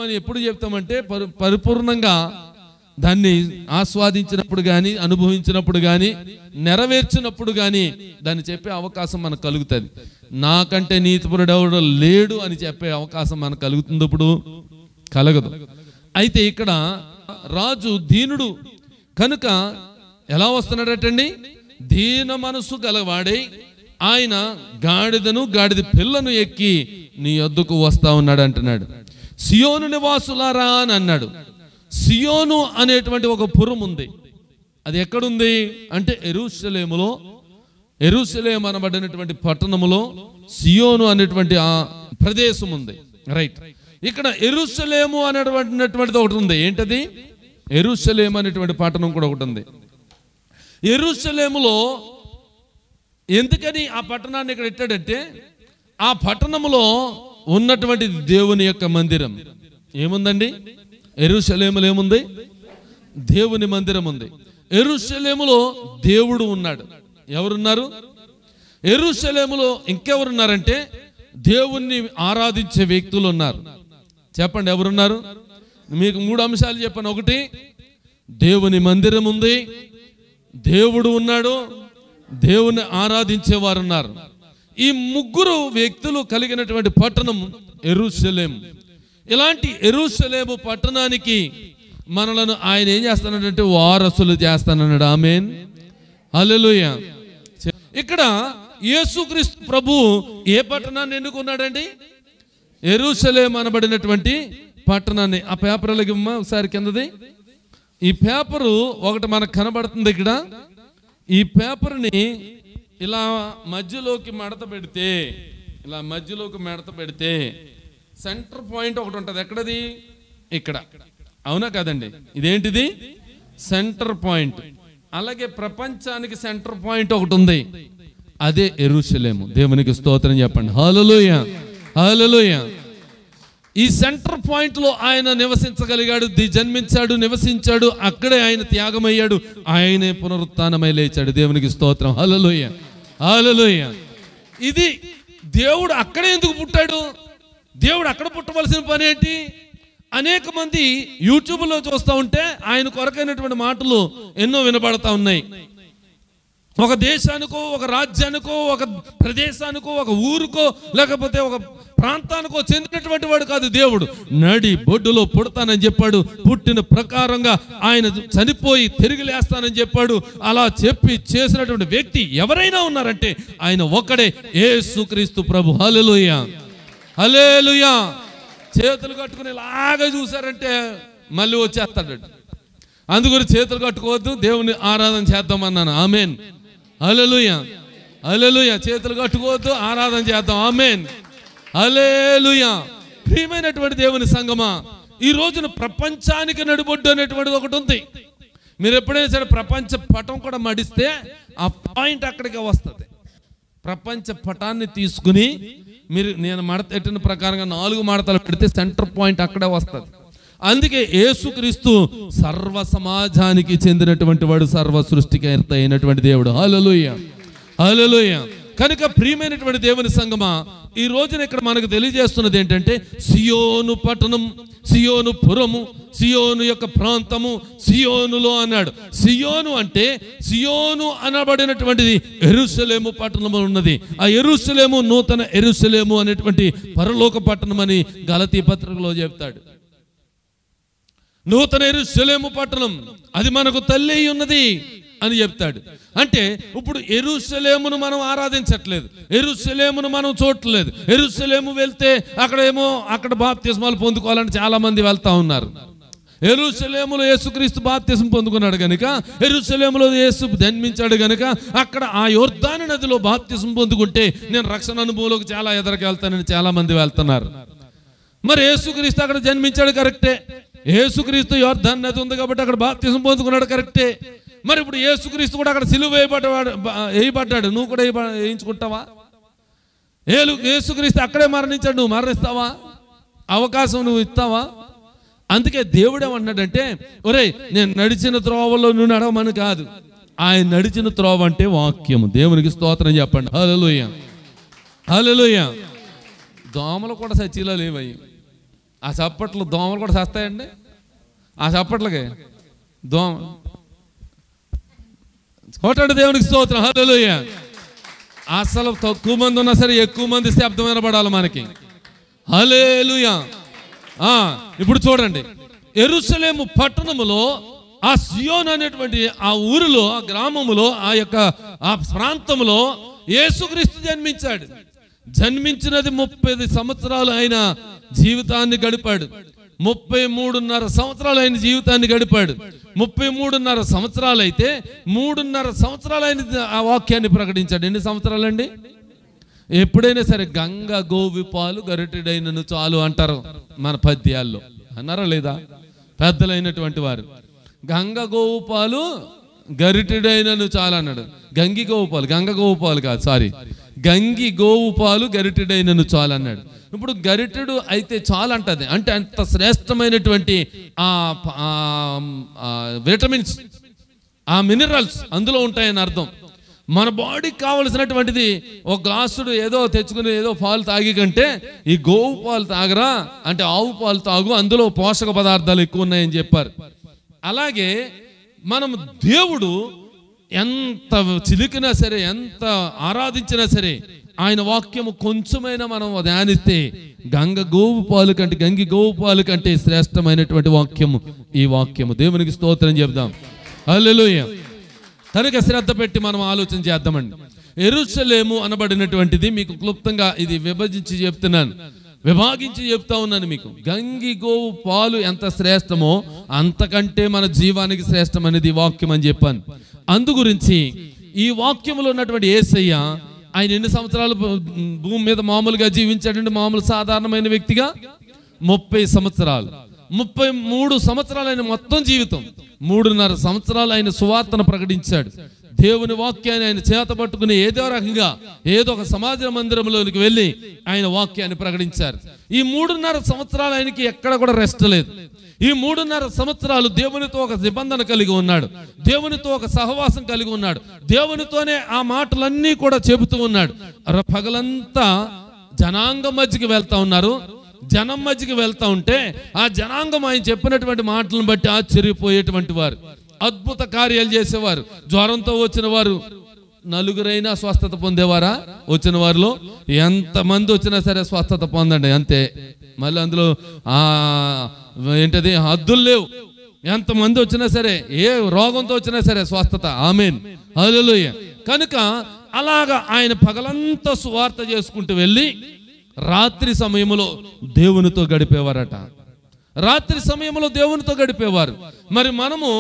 అని ఎప్పుడు చెప్తామంటే పరిపూర్ణంగా దాన్ని ఆస్వాదించినప్పుడు కానీ, అనుభవించినప్పుడు కానీ, నెరవేర్చినప్పుడు కానీ దాన్ని చెప్పే అవకాశం మనకు కలుగుతుంది. నాకంటే నీతిపరుడు ఎవడు లేడు అని చెప్పే అవకాశం మనకు కలుగుతుంది, ఇప్పుడు కలగదు. అయితే ఇక్కడ రాజు దీనుడు కనుక ఎలా వస్తున్నాడటండి? దీన మనసు గలవాడై ఆయన గాడిదను గాడిద పిల్లను ఎక్కి నీ యొద్దకు వస్తా ఉన్నాడు అంటున్నాడు. సియోను నివాసులారా అని అన్నాడు. సియోను అనేటువంటి ఒక పురం ఉంది. అది ఎక్కడుంది అంటే యెరూషలేములో, యెరూషలేం అనబడినటువంటి పట్టణములో సియోను అనేటువంటి ఆ ప్రదేశం ఉంది. రైట్, ఇక్కడ యెరూషలేము అనేటువంటిది ఒకటి ఉంది. ఏంటది? యెరూషలేం అనేటువంటి పట్టణం కూడా ఒకటి ఉంది. యెరూషలేములో ఎందుకని ఆ పట్టణాన్ని ఇక్కడ పెట్టాడంటే, ఆ పట్టణములో ఉన్నటువంటి దేవుని యొక్క మందిరం ఏముందండి? యెరూషలేములో ఏముంది? దేవుని మందిరం ఉంది. యెరూషలేములో దేవుడు ఉన్నాడు. ఎవరున్నారు? యెరూషలేములో ఇంకెవరున్నారంటే దేవుణ్ణి ఆరాధించే వ్యక్తులు ఉన్నారు. చెప్పండి, ఎవరున్నారు? మీకు 3 అంశాలు చెప్పాను. ఒకటి, దేవుని మందిరం ఉంది, దేవుడు ఉన్నాడు, దేవుని ఆరాధించే వారు ఉన్నారు. ఈ 3 వ్యక్తులు కలిగినటువంటి పట్టణం యెరూషలేం. ఇలాంటి యెరూషలేము పట్టణానికి మనలను ఆయన ఏం చేస్తానంటే వారసులు చేస్తానన్నాడు. ఆమేన్, హల్లెలూయా. ఇక్కడ యేసుక్రీస్తు ప్రభు ఏ పట్టణాన్ని ఎన్నుకున్నాడండి? యెరూషలేం అనబడినటువంటి పట్టణాన్ని. ఆ పేపర్లకి ఒకసారి కిందది. ఈ పేపరు ఒకటి మనకు కనబడుతుంది ఇక్కడ. ఈ పేపర్ని ఇలా మధ్యలోకి మడత పెడితే, ఇలా మధ్యలోకి మడత పెడితే సెంటర్ పాయింట్ ఒకటి ఉంటుంది. ఎక్కడది? ఇక్కడ. అవునా కదండి? ఇదేంటిది? Centre point. అలాగే ప్రపంచానికి సెంటర్ పాయింట్ ఒకటి ఉంది, అదే యెరూషలేము. దేవునికి స్తోత్రం చెప్పండి. హల్లెలూయా, హల్లెలూయా. ఈ సెంటర్ పాయింట్ లో ఆయన నివసించగలిగాడు, జన్మించాడు, నివసించాడు. అక్కడే ఆయన త్యాగమయ్యాడు, ఆయనే పునరుత్థానమై లేచాడు. దేవునికి స్తోత్రం. హల్లెలూయా, హల్లెలూయా. ఇది దేవుడు అక్కడే ఎందుకు పుట్టాడు? దేవుడు అక్కడ పుట్టవలసిన పని ఏంటి? అనేక మంది యూట్యూబ్లో చూస్తూ ఉంటే ఆయన కొరకైనటువంటి మాటలు ఎన్నో వినబడతా ఉన్నాయి. ఒక దేశానికో, ఒక రాజ్యానికో, ఒక ప్రదేశానికో, ఒక ఊరుకో, లేకపోతే ఒక ప్రాంతానికో చెందినటువంటి వాడు కాదు దేవుడు. నడి బొడ్డులో పుడతానని చెప్పాడు, పుట్టిన ప్రకారంగా ఆయన చనిపోయి తిరిగి లేస్తానని చెప్పాడు. అలా చెప్పి చేసినటువంటి వ్యక్తి ఎవరైనా ఉన్నారంటే ఆయన ఒక్కడే, యేసుక్రీస్తు ప్రభు. హల్లెలూయా, హల్లెలూయా. చేతులు కట్టుకుని ఇలాగా చూసారంటే మళ్ళీ వచ్చేస్తాడు. అందుకని చేతులు కట్టుకోవద్దు, దేవుని ఆరాధన చేద్దామన్నాను. ఆమేన్, హల్లెలూయా, హల్లెలూయా. చేతులు కట్టుకోవద్దు, ఆరాధన చేద్దాం. ఆమేన్, హల్లెలూయా. ప్రియమైనటువంటి దేవుని సంగమా, ఈ రోజున ప్రపంచానికి నడిబొడ్డు అనేటువంటిది ఒకటి ఉంది. మీరు ఎప్పుడైనా సరే ప్రపంచ పటం కూడా మడిస్తే ఆ పాయింట్ అక్కడికే వస్తుంది. ప్రపంచ పటాన్ని తీసుకుని మీరు నేను మడత పెట్టిన ప్రకారంగా 4 మడతలు పెడితే సెంటర్ పాయింట్ అక్కడే వస్తుంది. అందుకే యేసుక్రీస్తు సర్వ సమాజానికి చెందినటువంటి వాడు, సర్వ సృష్టికర్త అయినటువంటి దేవుడు. హల్లెలూయా, హల్లెలూయా. కనుక ప్రియమైనటువంటి దేవుని సంగమా, ఈ రోజున ఇక్కడ మనకు తెలియజేస్తున్నది ఏంటంటే సియోను పట్టణం, సియోను పురము, సియోను యొక్క ప్రాంతము, సియోనులో అన్నాడు. సియోను అంటే సియోను అనబడినటువంటిది యెరూషలేము పట్టణంలో ఉన్నది. ఆ యెరూషలేము నూతన యెరూషలేము అనేటువంటి పరలోక పట్టణం అని గలతీ పత్రికలో చెప్తాడు. నూతన యెరూషలేము పట్టణం అది మనకు తల్లి అయి ఉన్నది అని చెప్తాడు. అంటే ఇప్పుడు యెరూషలేమును మనం ఆరాధించట్లేదు, యెరూషలేమును మనం చూడట్లేదు. యెరూషలేము వెళ్తే అక్కడ బాప్తిస్మాలు పొందుకోవాలని చాలా మంది వెళ్తా ఉన్నారు. యెరూషలేములో యేసుక్రీస్తు బాప్తిస్మం పొందుకున్నాడు కనుక, యెరూషలేములో యేసు జన్మించాడు కనుక అక్కడ ఆ యొర్దాను నదిలో బాప్తిస్మం పొందుకుంటే నేను రక్షణ అనుభవంలోకి చాలా ఎదరికి వెళ్తానని చాలా మంది వెళ్తున్నారు. మరి యేసుక్రీస్తు అక్కడ జన్మించాడు కరెక్టే, యేసుక్రీస్తు యొర్దాను నది ఉంది కాబట్టి అక్కడ బాప్తిస్మం పొందుకున్నాడు కరెక్టే. మరి ఇప్పుడు యేసుక్రీస్తు కూడా అక్కడ సిలువ వేయబడ్డాడు, నువ్వు కూడా వేయించుకుంటావా? యేసుక్రీస్తు అక్కడే మరణించాడు, నువ్వు మరణిస్తావా? అవకాశం నువ్వు ఇస్తావా? అందుకే దేవుడు ఏమన్నాడంటే, ఒరేయ్ నేను నడిచిన త్రోవలో నువ్వు నడవమని కాదు, ఆయన నడిచిన త్రోవ అంటే వాక్యము. దేవునికి స్తోత్రం చెప్పండి. హల్లెలూయా, హల్లెలూయా. దోమలు కూడా సచ్చిలో లేవయ్యి, ఆ చప్పట్లు దోమలు కూడా చేస్తాయండి. ఆ చప్పట్లకి దోమ కొట్టండి. దేవునికి స్తోత్రం. హల్లెలూయా. అసలు తక్కువ మంది ఉన్నా సరే ఎక్కువ మంది శబ్దం వినబడాలి మనకి. హల్లెలూయా. ఇప్పుడు చూడండి, యెరూషలేము పట్టణములో ఆ సియోన్ అనేటువంటి ఆ ఊరిలో, ఆ గ్రామములో, ఆ ప్రాంతంలో యేసుక్రీస్తు జన్మించాడు. జన్మించినది 30 సంవత్సరాలు ఆయన జీవితాన్ని గడిపాడు. 33.5 సంవత్సరాలు ఆయన జీవితాన్ని గడిపాడు. 33.5 సంవత్సరాలు అయితే 3.5 సంవత్సరాలు ఆయన ఆ వాక్యాన్ని ప్రకటించాడు. ఎన్ని సంవత్సరాలండి? ఎప్పుడైనా సరే గంగ గోవి పాలు గరిటెడైనను చాలు అంటారు మన పద్యాల్లో, అన్నారా లేదా? పెద్దలైనటువంటి వారు గంగ గోవు పాలు గరిటెడైనను చాలు అన్నాడు. గంగి గోవు పాలు, గంగ గోవు పాలు కాదు, సారీ, గంగి గోవు పాలు గరిటెడైనను చాలు అన్నాడు. ఇప్పుడు గరిటెడు అయితే చాలు అంటది. అంటే అంత శ్రేష్టమైనటువంటి విటమిన్స్, ఆ మినరల్స్ అందులో ఉంటాయని అర్థం. మన బాడీకి కావలసినటువంటిది ఒక గ్లాసుడు ఏదో తెచ్చుకుని ఏదో పాలు తాగి కంటే ఈ గోవు పాలు తాగరా అంటే ఆవు పాలు తాగు, అందులో పోషక పదార్థాలు ఎక్కువ ఉన్నాయని చెప్పారు. అలాగే మనం దేవుడు ఎంత చిలికినా సరే, ఎంత ఆరాధించినా సరే, ఆయన వాక్యము కొంచెమైనా మనం ధ్యానిస్తే గంగి గోవు పాలు కంటే శ్రేష్టమైనటువంటి వాక్యము ఈ వాక్యము. దేవునికి స్తోత్రం చెప్దాం. హల్లెలూయా. కనుక శ్రద్ధ పెట్టి మనం ఆలోచన చేద్దామండి. యెరూషలేము అనబడినటువంటిది మీకు క్లుప్తంగా ఇది విభజించి చెప్తా ఉన్నాను మీకు. గంగి గోవు పాలు ఎంత శ్రేష్టమో అంతకంటే మన జీవానికి శ్రేష్టమనేది వాక్యం అని చెప్పాను. అందు గురించి ఈ వాక్యంలో ఉన్నటువంటి యేసయ్య ఆయన ఎన్ని సంవత్సరాలు భూమి మీద మామూలుగా జీవించాడంటే, మామూలు సాధారణమైన వ్యక్తిగా 30 సంవత్సరాలు, 33 సంవత్సరాలు ఆయన మొత్తం జీవితం. 3.5 సంవత్సరాలు ఆయన సువార్తను ప్రకటించాడు. దేవుని వాక్యాన్ని ఆయన చేత పట్టుకుని ఏదో రకంగా ఏదో ఒక సమాజ మందిరంలోనికి వెళ్ళి ఆయన వాక్యాన్ని ప్రకటించారు. ఈ 3.5 సంవత్సరాలు ఆయనకి ఎక్కడ కూడా రెస్ట్ లేదు. ఈ 3.5 సంవత్సరాలు దేవునితో ఒక నిబంధన కలిగి ఉన్నాడు, దేవునితో ఒక సహవాసం కలిగి ఉన్నాడు, దేవునితోనే ఆ మాటలన్నీ కూడా చెబుతూ ఉన్నాడు. పగలంతా జనాంగం మధ్యకి వెళ్తా ఉన్నారు. జనం మధ్యకి వెళ్తా ఉంటే ఆ జనాంగం ఆయన చెప్పినటువంటి మాటలను బట్టి ఆశ్చర్యపోయేటువంటి వారు, అద్భుత కార్యాలు చేసేవారు. జ్వరంతో వచ్చిన వారు 4 స్వస్థత పొందేవారా? వచ్చిన వారిలో ఎంతమంది వచ్చినా సరే స్వస్థత పొందండి అంతే. మళ్ళీ అందులో ఏంటది హద్దులు లేవు. ఎంతమంది వచ్చినా సరే, ఏ రోగంతో వచ్చినా సరే స్వస్థత. ఆమేన్, హల్లెలూయా. కనుక అలాగా ఆయన పగలంతా సువార్త చేసుకుంటూ వెళ్ళి రాత్రి సమయంలో దేవునితో గడిపేవారట. రాత్రి సమయంలో దేవునితో గడిపేవారు. మరి మనము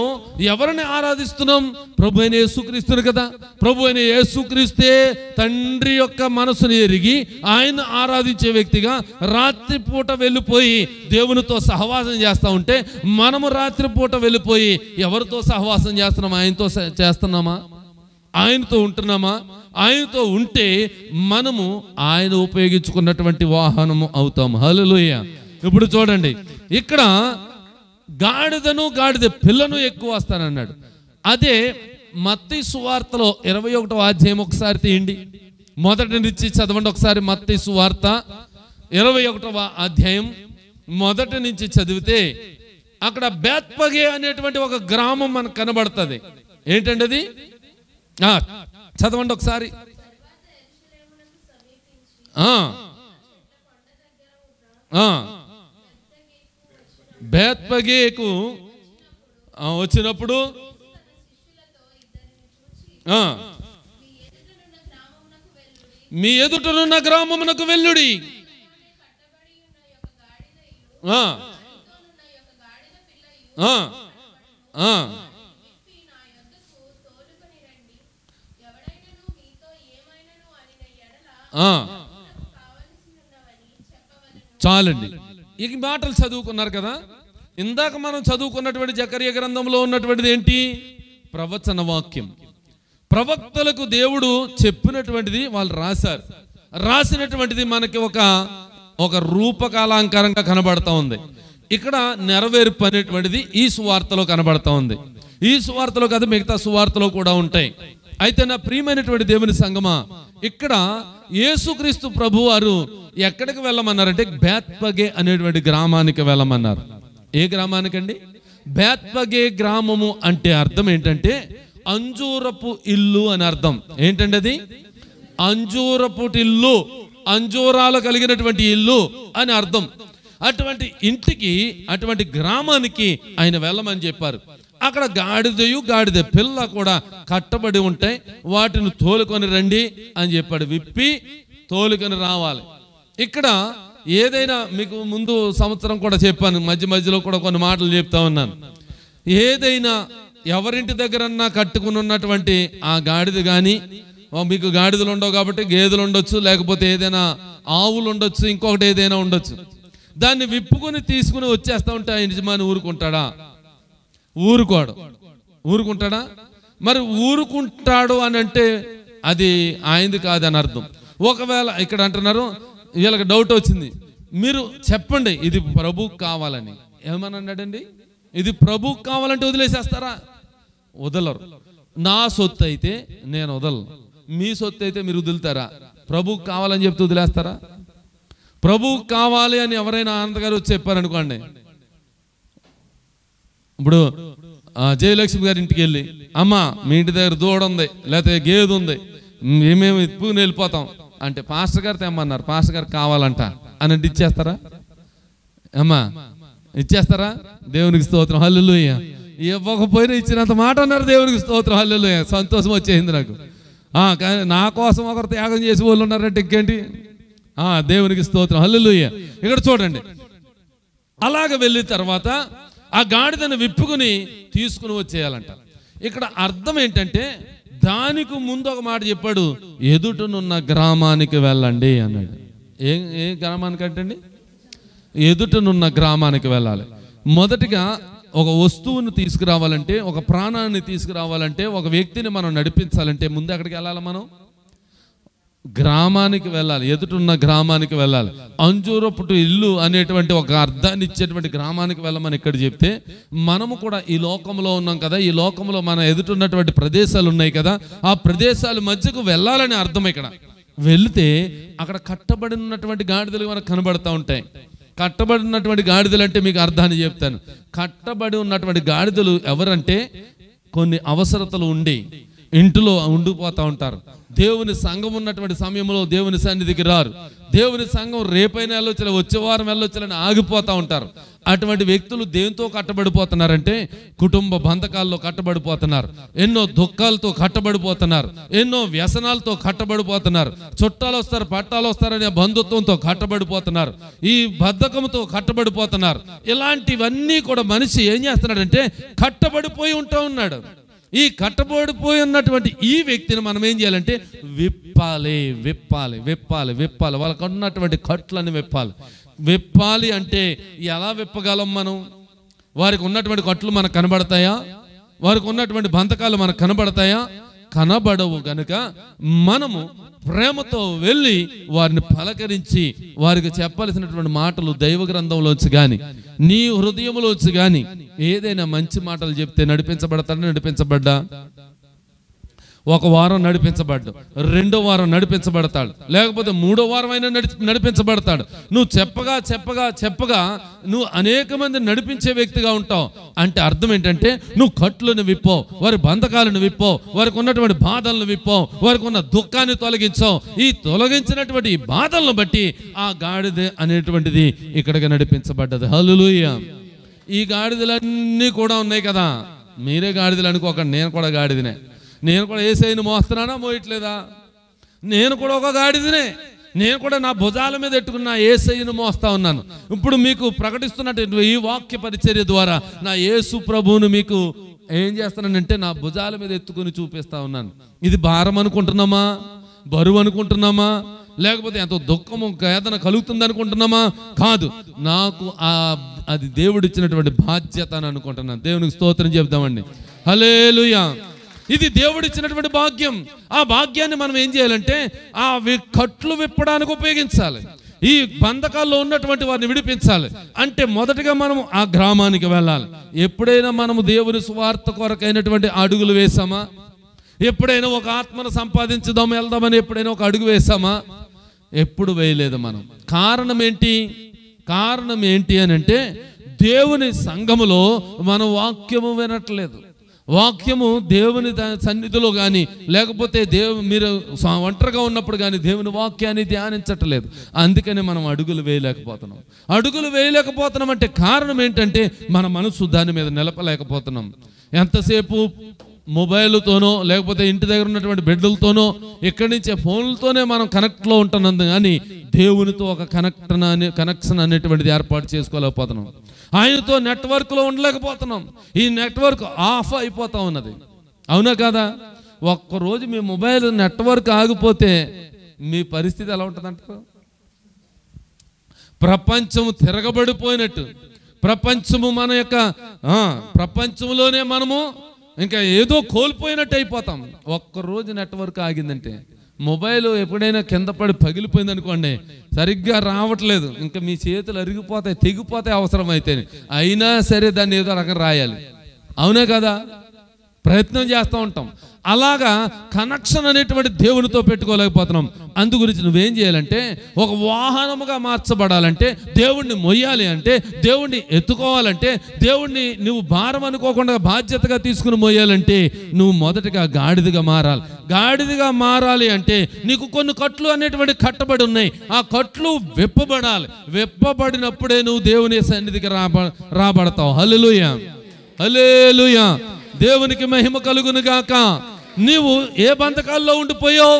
ఎవరిని ఆరాధిస్తున్నాం? ప్రభు అయిన యేసుక్రీస్తుని కదా. ప్రభు అయిన యేసుక్రీస్తే తండ్రి యొక్క మనసుని ఎరిగి ఆయన ఆరాధించే వ్యక్తిగా రాత్రిపూట వెళ్ళిపోయి దేవునితో సహవాసం చేస్తూ ఉంటే, మనము రాత్రిపూట వెళ్ళిపోయి ఎవరితో సహవాసం చేస్తున్నాం? ఆయనతో చేస్తున్నామా? ఆయనతో ఉంటున్నామా? ఆయనతో ఉంటే మనము ఆయన ఉపయోగించుకున్నటువంటి వాహనము అవుతాం. హల్లెలూయా. ఇప్పుడు చూడండి, ఇక్కడ గాడిద పిల్లను ఎక్కువ వస్తానన్నాడు. అదే మత్తయి సువార్తలో 21వ అధ్యాయం ఒకసారి తీయండి, మొదటి నుంచి చదవండి ఒకసారి. మత్తయి సువార్త 21వ అధ్యాయం మొదటి నుంచి చదివితే అక్కడ బేత్పగే అనేటువంటి ఒక గ్రామం మనకు కనబడుతుంది. ఏంటండి అది? చదవండి ఒకసారి. బేత్పగేకు వచ్చినప్పుడు మీ ఎదుటనున్న గ్రామమునకు వెళ్ళుడి. చాలండి. ఈ మాటలు చదువుకున్నారు కదా. ఇందాక మనం చదువుకున్నటువంటి జకర్యా గ్రంథంలో ఉన్నటువంటిది ఏంటి? ప్రవచన వాక్యం. ప్రవక్తలకు దేవుడు చెప్పినటువంటిది వాళ్ళు రాశారు. రాసినటువంటిది మనకి ఒక రూపకాలంకారంగా కనబడతా ఉంది. ఇక్కడ నెరవేర్పు అనేటువంటిది ఈ సువార్తలో కనబడతా ఉంది. ఈ సువార్తలో కదా, మిగతా సువార్తలో కూడా ఉంటాయి. అయితే నా ప్రియమైనటువంటి దేవుని సంగమా, ఇక్కడ యేసుక్రీస్తు ప్రభువారు ఎక్కడికి వెళ్ళమన్నారంటే బేత్పగే అనేటువంటి గ్రామానికి వెళ్ళమన్నారు. ఏ గ్రామానికండి? బేత్పగే గ్రామము అంటే అర్థం ఏంటంటే అంజూరపు ఇల్లు అని అర్థం. ఏంటండి అది? అంజూరపు ఇల్లు, అంజూరాలు కలిగినటువంటి ఇల్లు అని అర్థం. అటువంటి ఇంటికి, అటువంటి గ్రామానికి ఆయన వెళ్ళమని చెప్పారు. అక్కడ గాడిద పిల్ల కూడా కట్టబడి ఉంటాయి, వాటిని తోలుకొని రండి అని చెప్పాడు. విప్పి తోలుకొని రావాలి. ఇక్కడ ఏదైనా మీకు ముందు సంవత్సరం కూడా చెప్పాను, మధ్యలో కూడా కొన్ని మాటలు చెప్తా ఉన్నాను. ఏదైనా ఎవరింటి దగ్గరన్నా కట్టుకుని ఉన్నటువంటి ఆ గాడిద కానీ, మీకు గాడిదలు ఉండవు కాబట్టి గేదెలు ఉండొచ్చు, లేకపోతే ఏదైనా ఆవులు ఉండొచ్చు, ఇంకొకటి ఏదైనా ఉండొచ్చు. దాన్ని విప్పుకొని తీసుకుని వచ్చేస్తా ఉంటే ఆ యజమాని ఊరుకుంటాడా? ఊరుకుంటాడా? మరి ఊరుకుంటాడు అని అంటే అది ఆయనది కాదని అర్థం. ఒకవేళ ఇక్కడ అంటున్నారు, వీళ్ళకి డౌట్ వచ్చింది, మీరు చెప్పండి ఇది ప్రభువుకు కావాలని. ఏమని అన్నాడండి? ఇది ప్రభువుకు కావాలంటే వదిలేసేస్తారా? వదలరు. నా సొత్తు అయితే నేను వదలను, మీ సొత్తు అయితే మీరు వదులుతారా? ప్రభువుకు కావాలని చెప్తే వదిలేస్తారా? ప్రభువుకు కావాలి అని ఎవరైనా ఆనందగారు వచ్చి చెప్పారనుకోండి, ఇప్పుడు జయలక్ష్మి గారి ఇంటికి వెళ్ళి, అమ్మ మీ ఇంటి దగ్గర దూడ ఉంది, లేకపోతే గేదె ఉంది, మేమేమి ఇప్పుకుని వెళ్ళిపోతాం అంటే పాస్టర్ గారు తెమ్మన్నారు, పాస్టర్ గారు కావాలంట అని అంటే ఇచ్చేస్తారా? అమ్మా ఇచ్చేస్తారా? దేవునికి స్తోత్రం, హల్లెలూయా. ఇవ్వకపోయినా ఇచ్చినంత మాట అన్నారు, దేవునికి స్తోత్రం, హల్లెలూయా. సంతోషం వచ్చేసింది నాకు. కానీ నా కోసం ఒకరు త్యాగం చేసి వాళ్ళు ఉన్నారంటే ఇంకేంటి? దేవునికి స్తోత్రం, హల్లెలూయా. ఇక్కడ చూడండి, అలాగ వెళ్ళిన తర్వాత ఆ గాడిదను విప్పుకుని తీసుకుని వచ్చేయాలంట. ఇక్కడ అర్థం ఏంటంటే దానికి ముందు ఒక మాట చెప్పాడు, ఎదుటనున్న గ్రామానికి వెళ్ళండి అన్నాడు. ఏ గ్రామానికి అంటండి? ఎదుటనున్న గ్రామానికి వెళ్ళాలి. మొదటిగా ఒక వస్తువును తీసుకురావాలంటే, ఒక ప్రాణాన్ని తీసుకురావాలంటే, ఒక వ్యక్తిని మనం నడిపించాలంటే ముందు ఎక్కడికి వెళ్ళాలి? మనం గ్రామానికి వెళ్ళాలి, ఎదుటున్న గ్రామానికి వెళ్ళాలి. అంజూరపు ఇల్లు అనేటువంటి ఒక అర్థాన్ని ఇచ్చేటువంటి గ్రామానికి వెళ్ళమని ఇక్కడ చెప్తే, మనము కూడా ఈ లోకంలో ఉన్నాం కదా, ఈ లోకంలో మన ఎదుటున్నటువంటి ప్రదేశాలు ఉన్నాయి కదా, ఆ ప్రదేశాల మధ్యకు వెళ్ళాలని అర్థం. ఇక్కడ వెళితే అక్కడ కట్టబడి ఉన్నటువంటి గాడిదలు మనకు కనబడతా ఉంటాయి. కట్టబడినటువంటి గాడిదలు అంటే మీకు అర్థాన్ని చెప్తాను. కట్టబడి ఉన్నటువంటి గాడిదలు ఎవరంటే, కొన్ని అవసరతలు ఉండి ఇంటిలో ఉండిపోతూ ఉంటారు. దేవుని సంఘం ఉన్నటువంటి సమయంలో దేవుని సన్నిధికి రారు. దేవుని సంఘం రేపైనా వెళ్ళొచ్చులే, వచ్చే వారం వెళ్ళొచ్చులని ఆగిపోతూ ఉంటారు. అటువంటి వ్యక్తులు దేంతో కట్టబడిపోతున్నారంటే కుటుంబ బంధకాల్లో కట్టబడిపోతున్నారు, ఎన్నో దుఃఖాలతో కట్టబడిపోతున్నారు, ఎన్నో వ్యసనాలతో కట్టబడిపోతున్నారు, చుట్టాలు వస్తారు పట్టాలు వస్తారనే బంధుత్వంతో కట్టబడిపోతున్నారు, ఈ బద్ధకంతో కట్టబడిపోతున్నారు. ఇలాంటివన్నీ కూడా మనిషి ఏం చేస్తున్నాడంటే కట్టబడిపోయి ఉంటా ఉన్నాడు. ఈ కట్టబడిపోయి ఉన్నటువంటి ఈ వ్యక్తిని మనం ఏం చేయాలంటే విప్పాలి. వాళ్ళకు ఉన్నటువంటి కట్లని విప్పాలి అంటే ఎలా విప్పగలం మనం? వారికి ఉన్నటువంటి కట్లు మనకు కనబడతాయా? వారికి ఉన్నటువంటి బంధకాలు మనకు కనబడతాయా? కనబడవు. గనుక మనము ప్రేమతో వెళ్ళి వారిని పలకరించి వారికి చెప్పాల్సినటువంటి మాటలు దైవ గ్రంథంలోంచి కానీ నీ హృదయంలోంచి కానీ ఏదైనా మంచి మాటలు చెప్తే నడిపించబడ్డా? ఒక వారం నడిపించబడ్డు, రెండో వారం నడిపించబడతాడు, లేకపోతే మూడో వారం అయినా నడిపించబడతాడు. నువ్వు చెప్పగా నువ్వు అనేక మంది నడిపించే వ్యక్తిగా ఉంటావు. అంటే అర్థం ఏంటంటే నువ్వు కట్లను విప్పో, వారి బంధకాలను విప్పో, వారికి ఉన్నటువంటి బాధలను విప్పో, వారికి ఉన్న దుఃఖాన్ని తొలగించో. ఈ తొలగించినటువంటి ఈ బాధలను బట్టి ఆ గాడిద అనేటువంటిది ఇక్కడికి నడిపించబడ్డది. హల్లెలూయా. ఈ గాడిదలన్నీ కూడా ఉన్నాయి కదా, మీరే గాడిదలు అనుకోకండి, నేను కూడా గాడిదనే. నేను కూడా యేసయ్యను మోస్తున్నానా, మోయట్లేదా? నేను కూడా ఒక గాడిదనే. నేను కూడా నా భుజాల మీద ఎట్టుకున్న యేసయ్యను మోస్తా ఉన్నాను. ఇప్పుడు మీకు ప్రకటిస్తున్నట్టు ఈ వాక్య పరిచర్య ద్వారా నా యేసు ప్రభువును మీకు ఏం చేస్తున్నానంటే నా భుజాల మీద ఎత్తుకుని చూపిస్తా ఉన్నాను. ఇది భారం అనుకుంటున్నామా? బరువు అనుకుంటున్నామా? లేకపోతే ఎంతో దుఃఖము వేదన కలుగుతుంది అనుకుంటున్నామా? కాదు, నాకు అది దేవుడిచ్చినటువంటి బాధ్యత అని అనుకుంటున్నాను. దేవునికి స్తోత్రం చెప్దామండి. హల్లెలూయా. ఇది దేవుడిచ్చినటువంటి భాగ్యం. ఆ భాగ్యాన్ని మనం ఏం చేయాలంటే ఆ కట్లు విప్పడానికి ఉపయోగించాలి. ఈ బంధకాల్లో ఉన్నటువంటి వారిని విడిపించాలి. అంటే మొదటగా మనం ఆ గ్రామానికి వెళ్ళాలి. ఎప్పుడైనా మనము దేవుని సువార్త కొరకైనటువంటి అడుగులు వేసామా? ఎప్పుడైనా ఒక ఆత్మను సంపాదించుదాం వెళ్దామని ఎప్పుడైనా ఒక అడుగు వేసామా? ఎప్పుడు వేయలేదు మనం. కారణం ఏంటి అని అంటే దేవుని సంఘములో మనం వాక్యము వినట్లేదు. వాక్యము దేవుని సన్నిధిలో కానీ లేకపోతే మీరు ఒంటరిగా ఉన్నప్పుడు కానీ దేవుని వాక్యాన్ని ధ్యానించట్లేదు. అందుకని మనం అడుగులు వేయలేకపోతున్నాం అంటే కారణం ఏంటంటే మన మనసు దాని మీద నిలపలేకపోతున్నాం. ఎంతసేపు మొబైల్తోనో లేకపోతే ఇంటి దగ్గర ఉన్నటువంటి బిడ్డలతోనో ఇక్కడి నుంచే ఫోన్లతోనే మనం కనెక్ట్లో ఉంటున్నాం కానీ దేవునితో ఒక కనెక్షన్ అనేటువంటిది ఏర్పాటు చేసుకోలేకపోతున్నాం. ఆయనతో నెట్వర్క్లో ఉండలేకపోతున్నాం. ఈ నెట్వర్క్ ఆఫ్ అయిపోతా ఉన్నది. అవునా కదా? ఒక్కరోజు మీ మొబైల్ నెట్వర్క్ ఆగిపోతే మీ పరిస్థితి ఎలా ఉంటుందంటారు? ప్రపంచము తిరగబడిపోయినట్టు, ప్రపంచము మన యొక్క ప్రపంచంలోనే మనము ఇంకా ఏదో కోల్పోయినట్టు అయిపోతాం. ఒక్కరోజు నెట్వర్క్ ఆగిందంటే, మొబైల్ ఎప్పుడైనా కింద పడి పగిలిపోయింది అనుకోండి, సరిగ్గా రావట్లేదు, ఇంకా మీ చేతులు అరిగిపోతాయి, తెగిపోతాయి అవసరమైతే. అయినా సరే దాన్ని ఏదో రకం రాయాలి. అవునే కదా? ప్రయత్నం చేస్తూ ఉంటాం. అలాగా కనెక్షన్ అనేటువంటి దేవునితో పెట్టుకోలేకపోతున్నాం. అందు గురించి నువ్వేం చేయాలంటే, ఒక వాహనముగా మార్చబడాలంటే, దేవుణ్ణి మొయ్యాలి అంటే, దేవుణ్ణి ఎత్తుకోవాలంటే, దేవుణ్ణి నువ్వు భారం అనుకోకుండా బాధ్యతగా తీసుకుని మొయ్యాలంటే నువ్వు మొదటగా గాడిదగా మారాలి. గాడిదగా మారాలి అంటే నీకు కొన్ని కట్లు అనేటువంటి కట్టబడి ఉన్నాయి. ఆ కట్లు విప్పబడాలి. విప్పబడినప్పుడే నువ్వు దేవుని సన్నిధికి రాబడతావు. హల్లెలూయా, హల్లెలూయా. దేవునికి మహిమ కలుగును గాక. నీవు ఏ బంధకాల్లో ఉండిపోయావు?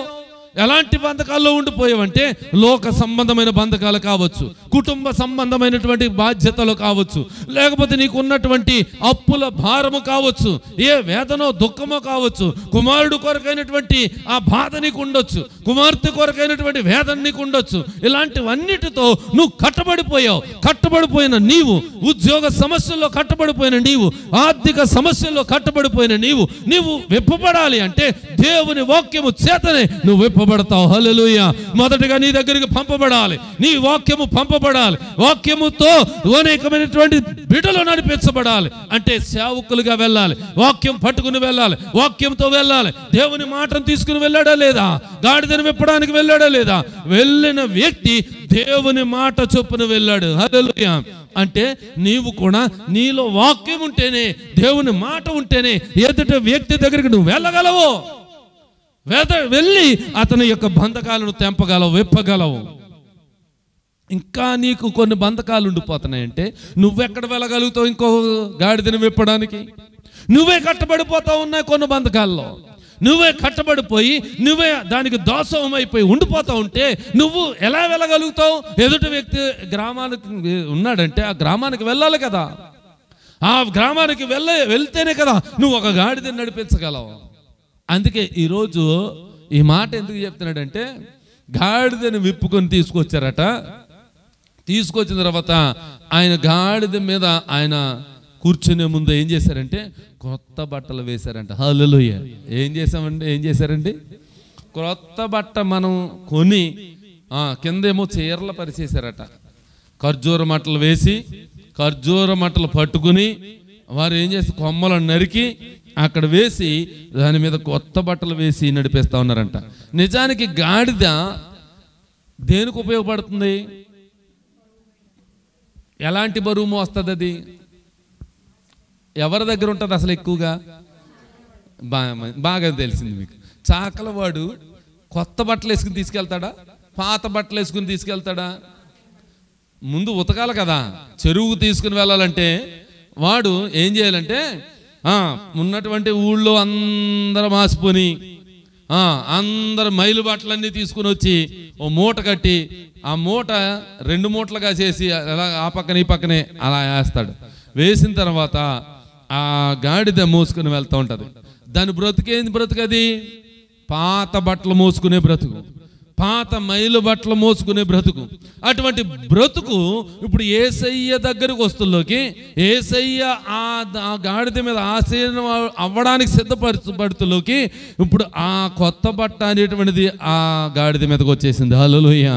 ఎలాంటి బంధకాల్లో ఉండిపోయావంటే లోక సంబంధమైన బంధకాలు కావచ్చు, కుటుంబ సంబంధమైనటువంటి బాధ్యతలు కావచ్చు, లేకపోతే నీకు ఉన్నటువంటి అప్పుల భారము కావచ్చు, ఏ వేదనో దుఃఖమో కావచ్చు, కుమారుడు కొరకైనటువంటి ఆ బాధ నీకు ఉండొచ్చు, కుమార్తె కొరకైనటువంటి వేదన నీకు ఉండొచ్చు. ఇలాంటివన్నిటితో నువ్వు కట్టబడిపోయావు. కట్టబడిపోయిన నీవు, ఉద్యోగ సమస్యల్లో కట్టబడిపోయిన నీవు, ఆర్థిక సమస్యల్లో కట్టబడిపోయిన నీవు విప్పబడాలి అంటే దేవుని వాక్యము చేతనే నువ్వు విప్పబడతావు. హల్లెలూయా. మొదటగా నీ దగ్గరికి పంపబడాలి, నీ వాక్యము పంపబడాలి. వాక్యముతో అనేకమైనటువంటి బిడ్డలు నడిపించబడాలి అంటే సేవకులుగా వెళ్ళాలి, వాక్యం పట్టుకుని వెళ్ళాలి, వాక్యంతో వెళ్ళాలి. దేవుని మాటను తీసుకుని వెళ్ళాడా లేదా? గాడిదను విప్పడానికి వెళ్ళాడా లేదా? వెళ్ళిన వ్యక్తి దేవుని మాట చొప్పున వెళ్ళాడు. హల్లెలూయా. అంటే నీవు కూడా నీలో వాక్యం ఉంటేనే, దేవుని మాట ఉంటేనే ఎదుటి వ్యక్తి దగ్గరికి నువ్వు వెళ్ళగలవు. వెళ్ళి అతని యొక్క బంధకాలను తెంపగలవు, విప్పగలవు. ఇంకా నీకు కొన్ని బంధకాలు ఉండిపోతున్నాయంటే నువ్వెక్కడ వెళ్ళగలుగుతావు ఇంకో గాడిదని విప్పడానికి? నువ్వే కట్టబడిపోతావు ఉన్నాయి కొన్ని బంధకాల్లో. నువ్వే కట్టబడిపోయి నువ్వే దానికి దోషం అయిపోయి ఉండిపోతా ఉంటే నువ్వు ఎలా వెళ్ళగలుగుతావు? ఎదుటి వ్యక్తి గ్రామానికి ఉన్నాడంటే ఆ గ్రామానికి వెళ్ళాలి కదా. ఆ గ్రామానికి వెళ్తేనే కదా నువ్వు ఒక గాడిదని నడిపించగలవు. అందుకే ఈరోజు ఈ మాట ఎందుకు చెప్తున్నాడంటే, గాడిదని విప్పుకొని తీసుకొచ్చారట. తీసుకొచ్చిన తర్వాత ఆయన గాడిద మీద ఆయన కూర్చునే ముందు ఏం చేశారంటే కొత్త బట్టలు వేశారంట. హల్లెలూయా. ఏం చేశారండి? కొత్త బట్ట మనం కొని కిందేమో చీరలు పరిచేశారట. ఖర్జూర మట్టలు వేసి, ఖర్జూర మట్టలు పట్టుకుని వారు ఏం చేస్తే కొమ్మలను నరికి అక్కడ వేసి దాని మీద కొత్త బట్టలు వేసి నడిపేస్తా ఉన్నారంట. నిజానికి గాడిద దేనికి ఉపయోగపడుతుంది? ఎలాంటి బరువు మోస్తుంది? అది ఎవరి దగ్గర ఉంటుంది అసలు ఎక్కువగా? బాగా తెలిసింది మీకు. చాకలవాడు కొత్త బట్టలు వేసుకుని తీసుకెళ్తాడా, పాత బట్టలు వేసుకుని తీసుకెళ్తాడా? ముందు ఉతకాలి కదా. చెరువుకు తీసుకుని వెళ్ళాలంటే వాడు ఏం చేయాలంటే ఉన్నటువంటి ఊళ్ళో అందరూ మాసిపోని అందరు మైలు బట్టలన్నీ తీసుకుని వచ్చి ఓ మూట కట్టి ఆ మూట 2 మూటలుగా చేసి అలా ఆ పక్కన ఈ పక్కనే అలా వేస్తాడు. వేసిన తర్వాత ఆ గాడిద మోసుకుని వెళ్తూ ఉంటుంది. దాని బ్రతుకేంది? బ్రతుకది పాత బట్టలు మోసుకునే బ్రతుకు, పాత మైలు బట్టలు మోసుకునే బ్రతుకు. అటువంటి బ్రతుకు ఇప్పుడు యేసయ్య దగ్గరకు వస్తుల్లోకి, యేసయ్య ఆ గాడిద మీద ఆశీర్వాదం అవ్వడానికి సిద్ధపడుతులోకి ఇప్పుడు ఆ కొత్త బట్ట అనేటువంటిది ఆ గాడిద మీదకి వచ్చేసింది. హల్లెలూయా,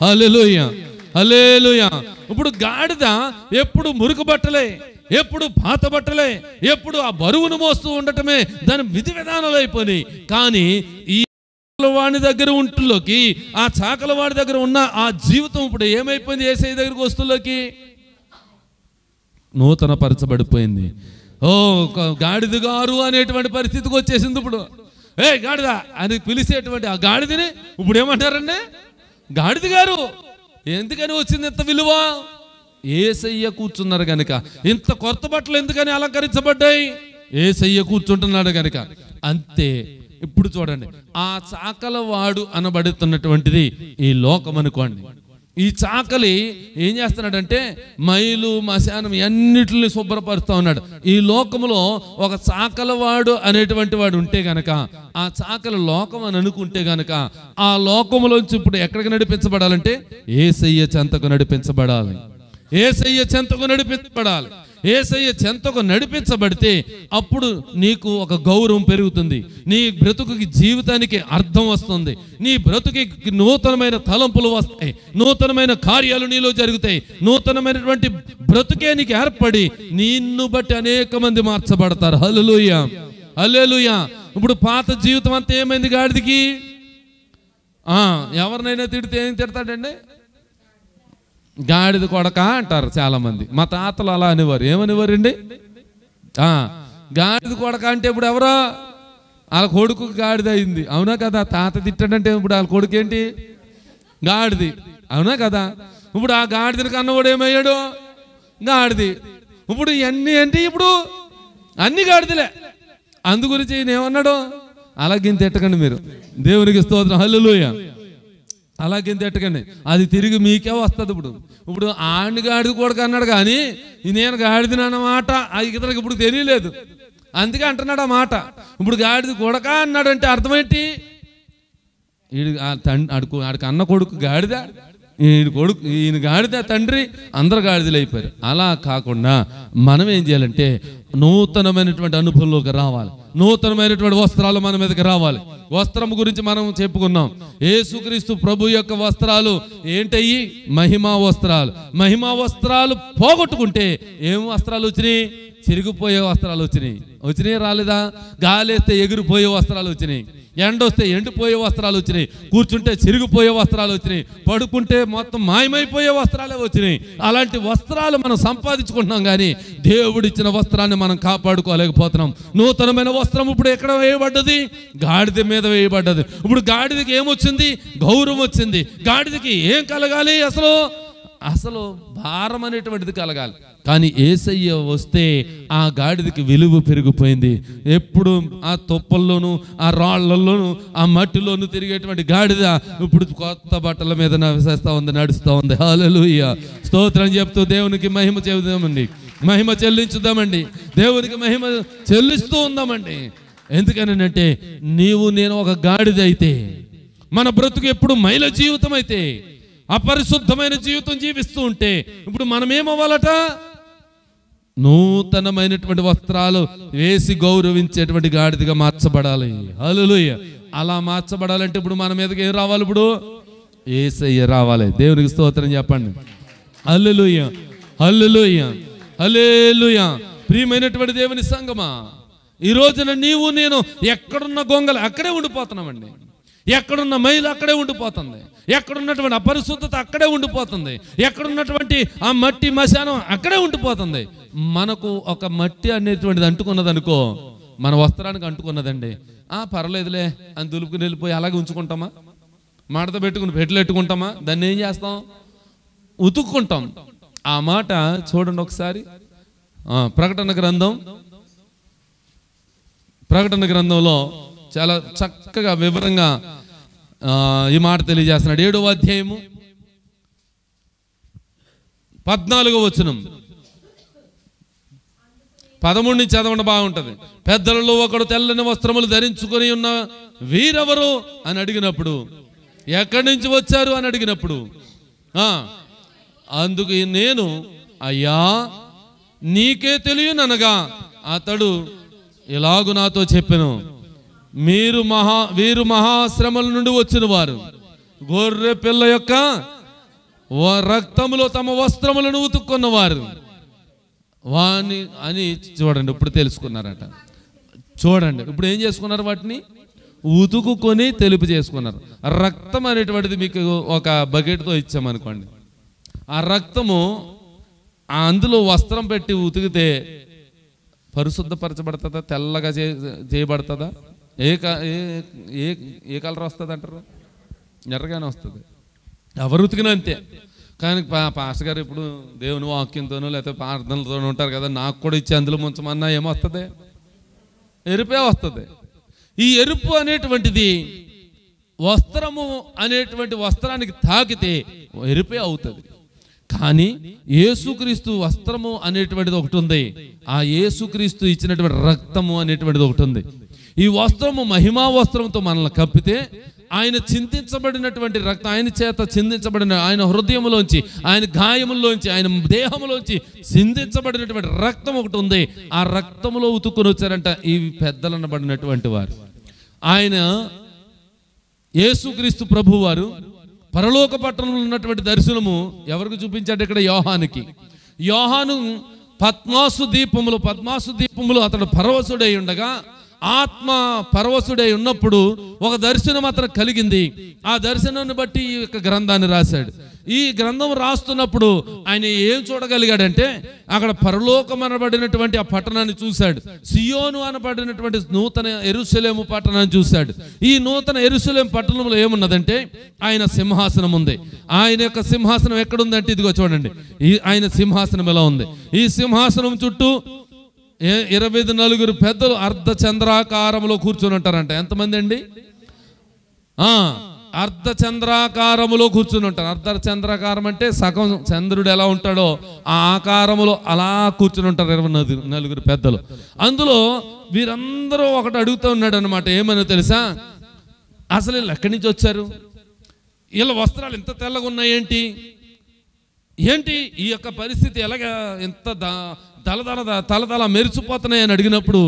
హల్లెలూయా, హల్లెలూయా. ఇప్పుడు గాడిద ఎప్పుడు మురికి బట్టలే, ఎప్పుడు పాత బట్టలే, ఎప్పుడు ఆ బరువును మోస్తూ ఉండటమే దాని విధి విధానాలు అయిపోయినాయి. కానీ ఈ వాడి దగ్గర ఉంటులోకి, ఆ చాకల వాడి దగ్గర ఉన్న ఆ జీవితం ఇప్పుడు ఏమైపోయింది? యేసయ్య దగ్గరికి వస్తుల్లోకి నూతన పరచబడిపోయింది. ఓ గాడిద గారు అనేటువంటి పరిస్థితికి వచ్చేసింది. ఇప్పుడు ఏ గాడిద అని పిలిచేటువంటి ఆ గాడిదని ఇప్పుడు ఏమంటారండి? గాడిద గారు. ఎందుకని వచ్చింది ఇంత విలువ? యేసయ్య కూర్చున్నారు కనుక. ఇంత కొత్త బట్టలు ఎందుకని అలంకరించబడ్డాయి? యేసయ్య కూర్చుంటున్నాడు కనుక. అంతే. ఇప్పుడు చూడండి, ఆ చాకలవాడు అనబడుతున్నటువంటిది ఈ లోకం అనుకోండి. ఈ చాకలి ఏం చేస్తున్నాడంటే మైలు మశానం అన్నిటిని శుభ్రపరుస్తూ ఉన్నాడు. ఈ లోకములో ఒక చాకలవాడు అనేటువంటి వాడు ఉంటే గనక, ఆ చాకలి లోకం అని అనుకుంటే గనక, ఆ లోకములోంచి ఇప్పుడు ఎక్కడికి నడిపించబడాలంటే యేసయ్య చెంతకు నడిపించబడాలి. యేసయ్య చెంతకు నడిపించబడాలి. యేసయ్య చెంతకు నడిపించబడితే అప్పుడు నీకు ఒక గౌరవం పెరుగుతుంది. నీ బ్రతుకుకి, జీవితానికి అర్థం వస్తుంది. నీ బ్రతుకి నూతనమైన తలంపులు వస్తాయి, నూతనమైన కార్యాలు నీలో జరుగుతాయి, నూతనమైనటువంటి బ్రతుకే నీకు ఏర్పడి నిన్ను బట్టి అనేక మంది మార్చబడతారు. హల్లెలూయా, హల్లెలూయా. ఇప్పుడు పాత జీవితం అంతా ఏమైంది? గాడిదికి ఎవరినైనా తిడితే ఏం తిడతాడండి? గాడిద కొడక అంటారు చాలా మంది. మా తాతలు అలా అనేవారు. ఏమనేవారండి? గాడిద కొడక అంటే ఇప్పుడు ఎవరో వాళ్ళ కొడుకు గాడిద అయింది. అవునా కదా? తాత తిట్టాడంటే ఇప్పుడు వాళ్ళ కొడుకు ఏంటి? గాడిది. అవునా కదా? ఇప్పుడు ఆ గాడిదని కన్నవాడు ఏమయ్యాడు? గాడిది. ఇప్పుడు ఇవన్నీ ఏంటి? ఇప్పుడు అన్ని గాడిదలే. అందు గురించి ఈయన ఏమన్నాడు? అలాగే తిట్టకండి మీరు. దేవునికి స్తోత్రం. హల్లెలూయా. అలాగే తిట్టకండి, అది తిరిగి మీకే వస్తుంది. ఇప్పుడు ఆడిని గాడిద కొడుకు అన్నాడు, కానీ నేను గాడిదని అన్నమాట ఇతరులకు ఇప్పుడు తెలియలేదు, అందుకే అంటున్నాడు ఆ మాట. ఇప్పుడు గాడిద కొడక అన్నాడంటే అర్థమేంటి? ఆడికి అన్న కొడుకు గాడిద, ఈయన గాడిద, తండ్రి, అందరు గాడిదలు అయిపోయారు. అలా కాకుండా మనం ఏం చేయాలంటే నూతనమైనటువంటి అనుభవంలోకి రావాలి. నూతనమైనటువంటి వస్త్రాలు మన మీదకి రావాలి. వస్త్రం గురించి మనం చెప్పుకున్నాం. యేసుక్రీస్తు ప్రభు యొక్క వస్త్రాలు ఏంటయ్యి? మహిమా వస్త్రాలు. మహిమా వస్త్రాలు పోగొట్టుకుంటే ఏం వస్త్రాలు వచ్చినాయి? చిరిగిపోయే వస్త్రాలు వచ్చినాయి రాలేదా? గాలేస్తే ఎగిరిపోయే వస్త్రాలు వచ్చినాయి, ఎండొస్తే ఎండిపోయే వస్త్రాలు వచ్చినాయి, కూర్చుంటే చిరిగిపోయే వస్త్రాలు వచ్చినాయి, పడుకుంటే మొత్తం మాయమైపోయే వస్త్రాలే వచ్చినాయి. అలాంటి వస్త్రాలు మనం సంపాదించుకుంటున్నాం, కానీ దేవుడిచ్చిన వస్త్రాన్ని మనం కాపాడుకోలేకపోతున్నాం. నూతనమైన వస్త్రం ఇప్పుడు ఎక్కడ వేయబడ్డది? గాడిద మీద వేయబడ్డది. ఇప్పుడు గాడిదకి ఏమొచ్చింది? గౌరవం వచ్చింది. గాడిదకి ఏం కలగాలి? అసలు భారం అనేటువంటిది కలగాలి. కానీ యేసయ్య వస్తే ఆ గాడిదకి విలువ పెరిగిపోయింది. ఎప్పుడు ఆ తొప్పల్లోనూ, ఆ రాళ్లలోనూ, ఆ మట్టిలోనూ తిరిగేటువంటి గాడిద ఇప్పుడు కొత్త బట్టల మీద నడిచేస్తా ఉంది, నడుస్తూ ఉంది. హల్లెలూయా, స్తోత్రం చెప్తూ దేవునికి మహిమ చెబుదామండి, మహిమ చెల్లించుదామండి, దేవునికి మహిమ చెల్లిస్తూ ఉందామండి. ఎందుకనంటే నీవు నేను ఒక గాడిద అయితే, మన బ్రతుకు ఎప్పుడు మైల జీవితం అయితే, అపరిశుద్ధమైన జీవితం జీవిస్తూ ఉంటే ఇప్పుడు మనం ఏమవ్వాలట? నూతనమైనటువంటి వస్త్రాలు వేసి గౌరవించేటువంటి గాడిదగా మార్చబడాలి. హల్లెలూయా. అలా మార్చబడాలంటే ఇప్పుడు మన మీదకి ఏం రావాలి? ఇప్పుడు యేసయ్య రావాలి. దేవునికి స్తోత్రం చెప్పండి. హల్లెలూయా, హల్లెలూయా, హల్లెలూయా. ప్రియమైనటువంటి దేవుని సంగమా, ఈ రోజున నీవు నేను ఎక్కడున్న గొంగలు అక్కడే ఉండిపోతున్నామండి. ఎక్కడున్న మైలు అక్కడే ఉండిపోతుంది, ఎక్కడున్నటువంటి అపరిశుద్ధత అక్కడే ఉండిపోతుంది, ఎక్కడున్నటువంటి ఆ మట్టి మశానం అక్కడే ఉండిపోతుంది. మనకు ఒక మట్టి అనేటువంటిది అంటుకున్నది అనుకో, మన వస్త్రానికి అంటుకున్నదండి, పర్లేదులే అని దులుపుకుని వెళ్ళిపోయి అలాగే ఉంచుకుంటామా? మాటతో పెట్టుకుని పెట్టుకుంటామా? దాన్ని ఏం చేస్తాం? ఉతుక్కుంటాం. ఆ మాట చూడండి ఒకసారి. ప్రకటన గ్రంథంలో చాలా చక్కగా వివరంగా ఈ మాట తెలియజేస్తున్నాడు. 7వ అధ్యాయము 14వ వచనం. 13 నుంచి చదవండి, బాగుంటది. పెద్దలలో ఒకడు తెల్లని వస్త్రములు ధరించుకొని ఉన్న వీరెవరు అని అడిగినప్పుడు, ఎక్కడి నుంచి వచ్చారు అని అడిగినప్పుడు, అందుకు నేను, అయ్యా నీకే తెలియననగా అతడు ఇలాగు నాతో చెప్పెను, వీరు మహాశ్రమల నుండి వచ్చిన వారు, గొర్రె పిల్ల యొక్క రక్తములో తమ వస్త్రములను ఉతుక్కున్నవారు. వాణి అని చూడండి, ఇప్పుడు తెలుసుకున్నారట. చూడండి ఇప్పుడు ఏం చేసుకున్నారు, వాటిని ఉతుకుకొని తెలుపు చేసుకున్నారు. రక్తం అనేటువంటిది మీకు ఒక బకెట్తో ఇచ్చామనుకోండి, ఆ రక్తము అందులో వస్త్రం పెట్టి ఉతికితే పరిశుద్ధపరచబడుతుందా, తెల్లగా చేయబడుతుందా? ఏ కలర్ వస్తుంది అంటారు? ఎర్రగానే వస్తుంది. ఎవరు ఉతికినా అంతే. కానీ పాస్టర్ గారు ఇప్పుడు దేవుని వాక్యంతోనో లేకపోతే ప్రార్థనలతోనూ ఉంటారు కదా, నాకు కూడా ఇచ్చి అందులో ముంచమన్నా ఏమొస్తుంది? ఎరుపే వస్తుంది. ఈ ఎరుపు అనేటువంటిది వస్త్రము అనేటువంటి వస్త్రానికి తాకితే ఎరుపే అవుతుంది. కానీ యేసుక్రీస్తు వస్త్రము అనేటువంటిది ఒకటి ఉంది, ఆ యేసుక్రీస్తు ఇచ్చినటువంటి రక్తము అనేటువంటిది ఒకటి ఉంది. ఈ వస్త్రము మహిమా వస్త్రంతో మనల్ని కప్పితే ఆయన చింతించబడినటువంటి రక్తం, ఆయన చేత చిందించబడిన, ఆయన హృదయంలోంచి, ఆయన గాయముల్లోంచి, ఆయన దేహంలోంచి చిందించబడినటువంటి రక్తం ఒకటి ఉంది. ఆ రక్తములో ఉతుక్కుని వచ్చారంట ఈ పెద్దలనబడినటువంటి వారు. ఆయన యేసుక్రీస్తు ప్రభు వారు పరలోక పట్టణంలో ఉన్నటువంటి దర్శనము ఎవరికి చూపించాడు? ఇక్కడ యోహానుకి. యోహాను పద్మాసు దీపములు అతడు పరవశుడై ఉండగా, ఆత్మ పరవశుడై ఉన్నప్పుడు ఒక దర్శనం అతను కలిగింది. ఆ దర్శనాన్ని బట్టి ఈ యొక్క గ్రంథాన్ని రాశాడు. ఈ గ్రంథం రాస్తున్నప్పుడు ఆయన ఏం చూడగలిగాడంటే, అక్కడ పరలోకం అనబడినటువంటి ఆ పట్టణాన్ని చూశాడు. సియోను అనబడినటువంటి నూతన యెరూషలేము పట్టణాన్ని చూశాడు. ఈ నూతన యెరూషలేము పట్టణంలో ఏమున్నదంటే ఆయన సింహాసనం ఉంది. ఆయన యొక్క సింహాసనం ఎక్కడుందంటే ఇదిగో చూడండి, ఆయన సింహాసనం ఎలా ఉంది. ఈ సింహాసనం చుట్టూ 24 పెద్దలు అర్ధ చంద్రాకారంలో కూర్చొని ఉంటారంట. ఎంతమంది అండి? అర్ధ చంద్రాకారములో కూర్చుని ఉంటారు. అర్ధ చంద్రాకారం అంటే సగం చంద్రుడు ఎలా ఉంటాడో ఆ ఆకారములో అలా కూర్చుని ఉంటారు 24 పెద్దలు. అందులో వీరందరూ ఒకటి అడుగుతూ ఉన్నాడు అనమాట. ఏమని తెలుసా? అసలు వీళ్ళు ఎక్కడి నుంచి వచ్చారు? వీళ్ళ వస్త్రాలు ఎంత తెల్లగా ఉన్నాయేంటి? ఏంటి ఈ యొక్క పరిస్థితి? ఎలాగ ఎంత తలదల మెరిచిపోతున్నాయని అడిగినప్పుడు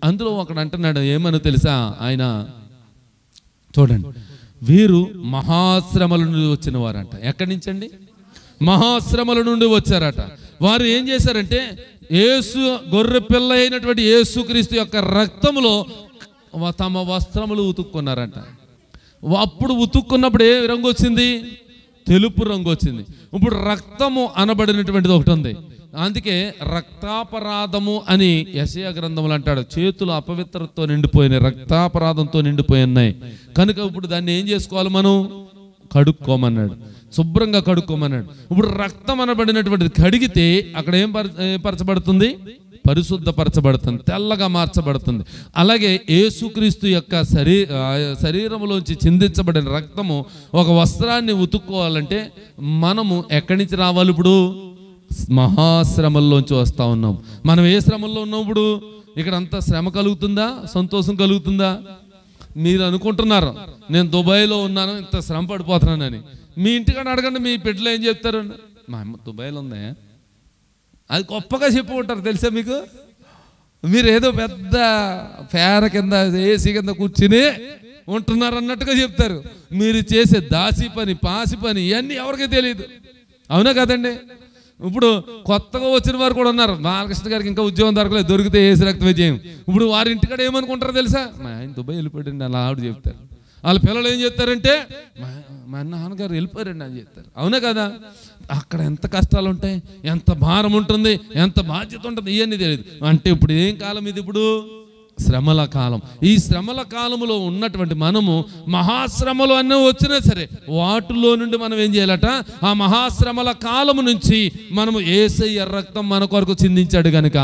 అందులో ఒకడు అంటున్నాడు, ఏమని తెలుసా? ఆయన చూడండి, వీరు మహాశ్రమల నుండి వచ్చిన వారంట. ఎక్కడి నుంచి అండి? మహాశ్రమల నుండి వచ్చారట. వారు ఏం చేశారంటే గొర్రె పిల్ల అయినటువంటి యేసుక్రీస్తు యొక్క రక్తములో తమ వస్త్రములు ఉతుక్కున్నారంట. అప్పుడు ఉతుక్కున్నప్పుడు ఏ రంగు వచ్చింది? తెలుపు రంగు వచ్చింది. ఇప్పుడు రక్తము అనబడినటువంటిది ఒకటి ఉంది. అందుకే రక్తాపరాధము అని యెషయా గ్రంథములు అంటాడు. చేతులు అపవిత్రతతో నిండిపోయినాయి, రక్తాపరాధంతో నిండిపోయి ఉన్నాయి. కనుక ఇప్పుడు దాన్ని ఏం చేసుకోవాలి? మనం కడుక్కోమన్నాడు, శుభ్రంగా కడుక్కోమన్నాడు. ఇప్పుడు రక్తం అనబడినటువంటిది కడిగితే అక్కడ ఏం పరచబడుతుంది? పరిశుద్ధపరచబడుతుంది, తెల్లగా మార్చబడుతుంది. అలాగే యేసుక్రీస్తు యొక్క శరీరంలోంచి చిందించబడిన రక్తము ఒక వస్త్రాన్ని ఉతుక్కోవాలంటే మనము ఎక్కడి నుంచి రావాలి? ఇప్పుడు మహాశ్రమల్లోంచి వస్తూ ఉన్నాం. మనం ఏ శ్రమల్లో ఉన్నాం? ఇప్పుడు ఇక్కడ అంతా శ్రమ కలుగుతుందా, సంతోషం కలుగుతుందా? మీరు అనుకుంటున్నారు నేను దుబాయ్లో ఉన్నాను, ఇంత శ్రమ పడిపోతున్నానని. మీ ఇంటికాడ అడగండి, మీ బిడ్డలు ఏం చెప్తారు? మా అమ్మ దుబాయ్లో ఉందా, అది గొప్పగా చెప్పుకుంటారు. తెలుసా మీకు? మీరు ఏదో పెద్ద ఫ్యాన్ కింద ఏసీ కింద కూర్చుని ఉంటున్నారు అన్నట్టుగా చెప్తారు. మీరు చేసే దాసి పని, పాసి పని ఇవన్నీ ఎవరికీ తెలియదు. అవునా కదండి? ఇప్పుడు కొత్తగా వచ్చిన వారు కూడా ఉన్నారు. బాలకృష్ణ గారికి ఇంకా ఉద్యోగం దొరకలేదు, దొరికితే ఏసీ రక్త విజయం. ఇప్పుడు వారి ఇంటికాడ ఏమనుకుంటారో తెలుసా? మా ఆయన దుబాయ్ వెళ్ళిపోయాడండి అలా ఆవిడ చెప్తారు. వాళ్ళ పిల్లలు ఏం చెప్తారంటే మా నాన్నగారు వెళ్ళిపోయారండి అని చెప్తారు. అవునా కదా? అక్కడ ఎంత కష్టాలు ఉంటాయి, ఎంత భారం ఉంటుంది, ఎంత బాధ్యత ఉంటుంది, ఇవన్నీ తెలియదు. అంటే ఇప్పుడు ఏం కాలం ఇది? ఇప్పుడు శ్రమల కాలం. ఈ శ్రమల కాలములో ఉన్నటువంటి మనము మహాశ్రమలు అన్నీ వచ్చినా సరే వాటిలో నుండి మనం ఏం చేయాలట? ఆ మహాశ్రమల కాలము నుంచి మనము యేసయ్య రక్తం మన కొరకు చిందించాడు గనుక,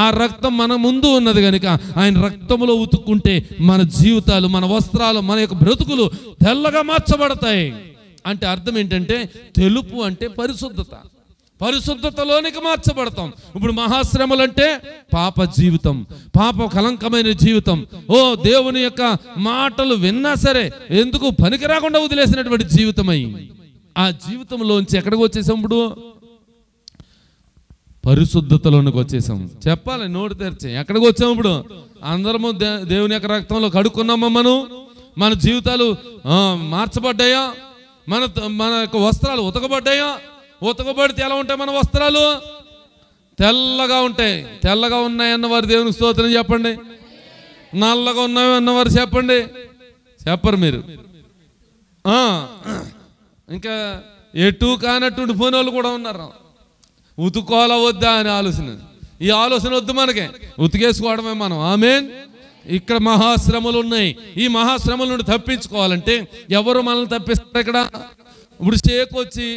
ఆ రక్తం మన ముందు ఉన్నది గనుక ఆయన రక్తములో ఉతుక్కుంటే మన జీవితాలు, మన వస్త్రాలు, మన యొక్క బ్రతుకులు తెల్లగా మార్చబడతాయి. అంటే అర్థం ఏంటంటే తెలుపు అంటే పరిశుద్ధత, పరిశుద్ధతలోనికి మార్చబడతాం. ఇప్పుడు మహాశ్రమలు అంటే పాప జీవితం, పాప కలంకమైన జీవితం. దేవుని యొక్క మాటలు విన్నా సరే ఎందుకు పనికి రాకుండా వదిలేసినటువంటి జీవితమై ఆ జీవితంలోంచి ఎక్కడికి వచ్చేసాం? ఇప్పుడు పరిశుద్ధతలోనికి వచ్చేసాం. చెప్పాలి నోటి తెరిచి, ఎక్కడికి వచ్చాము? ఇప్పుడు అందరము దేవుని యొక్క రక్తంలో కడుక్కున్నామా? మన జీవితాలు మార్చబడ్డాయా? మన యొక్క వస్త్రాలు ఉతకబడ్డాయా? ఉతకబడితే ఎలా ఉంటాయి మన వస్త్రాలు? తెల్లగా ఉంటాయి. తెల్లగా ఉన్నాయన్నవారు దేవునికి స్తోత్రం చెప్పండి. నల్లగా ఉన్నాయి అన్నవారు చెప్పండి. చెప్పరు మీరు. ఇంకా ఎటు కానట్టు ఉండిపోయిన వాళ్ళు కూడా ఉన్నారు. ఉతుకోవాలా వద్దా అనే ఆలోచన. ఈ ఆలోచన వద్దు మనకి, ఉతికేసుకోవడమే మనం. ఆమేన్. ఇక్కడ మహాశ్రమలు ఉన్నాయి. ఈ మహాశ్రమల నుండి తప్పించుకోవాలంటే ఎవరు మనల్ని తప్పిస్తారు? ఇక్కడ ఇప్పుడు షేక్ వచ్చి,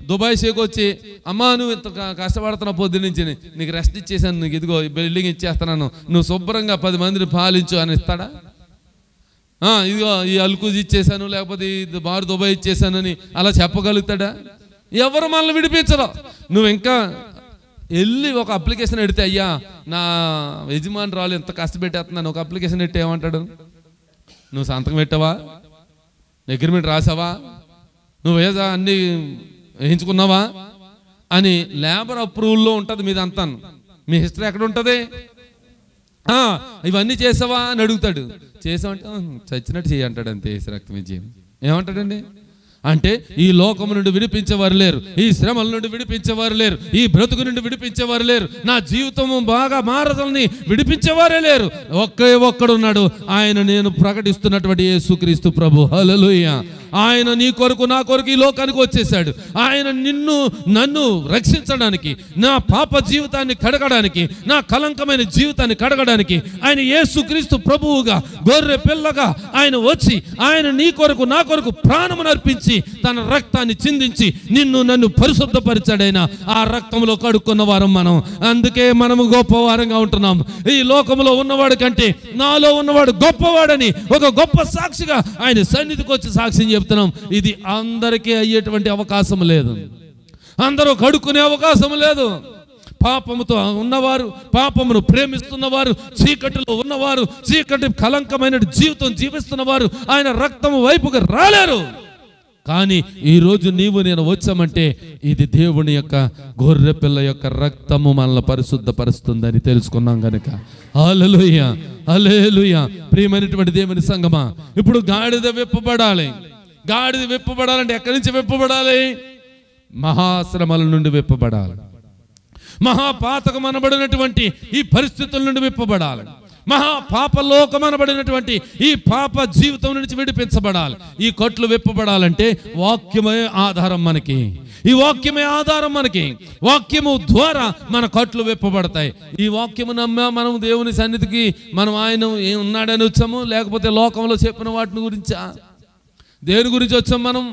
దుబాయ్ షేక్ వచ్చి, అమ్మా నువ్వు ఇంత కష్టపడుతున్నావు పొద్దు నుంచి, నీకు రెస్ట్ ఇచ్చేసాను, నీకు ఇదిగో బిల్డింగ్ ఇచ్చేస్తున్నాను, నువ్వు శుభ్రంగా 10 మందిని పాలించు అని ఇస్తాడా? ఇదిగో ఈ అల్కూజ్ ఇచ్చేసాను, లేకపోతే బారు దుబాయ్ ఇచ్చేసానని అలా చెప్పగలుగుతాడా? ఎవరు మనల్ని విడిపించరు. నువ్వు ఇంకా వెళ్ళి ఒక అప్లికేషన్ ఎడితే, అయ్యా నా యజమానురాలు ఎంత కష్టపెట్టేస్తున్నాను, ఒక అప్లికేషన్ ఎట్టి ఏమంటాడు? నువ్వు సంతకం పెట్టావా? అగ్రిమెంట్ రాసావా? నువ్వు అన్ని వేయించుకున్నావా అని లేబర్ అప్రూవల్లో ఉంటుంది మీదంతా. మీ హిస్టరీ ఎక్కడ ఉంటుంది? ఇవన్నీ చేసావా అని అడుగుతాడు. చేసావంటే చచ్చినట్టు చేయి అంటాడు. అంతే, రక్తం ఇచ్చి ఏమంటాడండి? అంటే ఈ లోకము నుండి విడిపించేవారు లేరు, ఈ శ్రమల నుండి విడిపించేవారు లేరు, ఈ బ్రతుకు నుండి విడిపించేవారు లేరు, నా జీవితము బాగా మారదని విడిపించేవారే లేరు. ఒకే ఒక్కడున్నాడు, ఆయన నేను ప్రకటిస్తున్నటువంటి యేసుక్రీస్తు ప్రభు. హల్లెలూయా. ఆయన నీ కొరకు నా కొరకు ఈ లోకానికి వచ్చేసాడు. ఆయన నన్ను రక్షించడానికి, నా పాప జీవితాన్ని కడగడానికి, నా కలంకమైన జీవితాన్ని కడగడానికి ఆయన యేసుక్రీస్తు ప్రభువుగా గొర్రె పిల్లగా ఆయన వచ్చి, ఆయన నీ కొరకు నా కొరకు ప్రాణమును అర్పించి తన రక్తాన్ని చిందించి నన్ను పరిశుద్ధపరిచాడైనా ఆ రక్తంలో కడుక్కున్న వారం మనం. అందుకే మనము గొప్పవారంగా ఉంటున్నాం. ఈ లోకంలో ఉన్నవాడు కంటే నాలో ఉన్నవాడు గొప్పవాడని ఒక గొప్ప సాక్షిగా ఆయన సన్నిధికి వచ్చి సాక్ష్యం చెప్తున్నాం. ఇది అందరికీ అయ్యేటువంటి అవకాశం లేదు, అందరూ కడుక్కునే అవకాశం లేదు. పాపముతో ఉన్నవారు, పాపమును ప్రేమిస్తున్నవారు, చీకటిలో ఉన్నవారు, చీకటి కలంకమైన జీవితం జీవిస్తున్నవారు ఆయన రక్తము వైపుగా రాలేరు. కానీ ఈరోజు నీవు నేను వచ్చామంటే ఇది దేవుని యొక్క గొర్రె పిల్ల యొక్క రక్తము మనల్ని పరిశుద్ధపరుస్తుందని తెలుసుకున్నాం కనుక. హల్లెలూయా, హల్లెలూయా. ప్రియమైనటువంటి దేవుని సంగమా, ఇప్పుడు గాడిద విప్పబడాలి. గాడిద విప్పబడాలంటే ఎక్కడి నుంచి విప్పబడాలి? మహాశ్రమల నుండి విప్పబడాలి. మహాపాతకం అనబడినటువంటి ఈ పరిస్థితుల నుండి విప్పబడాలి. మహాపాపలోకం అనబడినటువంటి ఈ పాప జీవితం నుంచి విడిపించబడాలి. ఈ కట్లు విప్పబడాలంటే వాక్యమే ఆధారం మనకి. ఈ వాక్యమే ఆధారం మనకి. వాక్యము ద్వారా మన కట్లు విప్పబడతాయి. ఈ వాక్యము నమ్మా మనం దేవుని సన్నిధికి మనం ఆయన ఉన్నాడని వచ్చాము, లేకపోతే లోకంలో చెప్పిన వాటిని గురించా? దేని గురించి వచ్చాం మనం?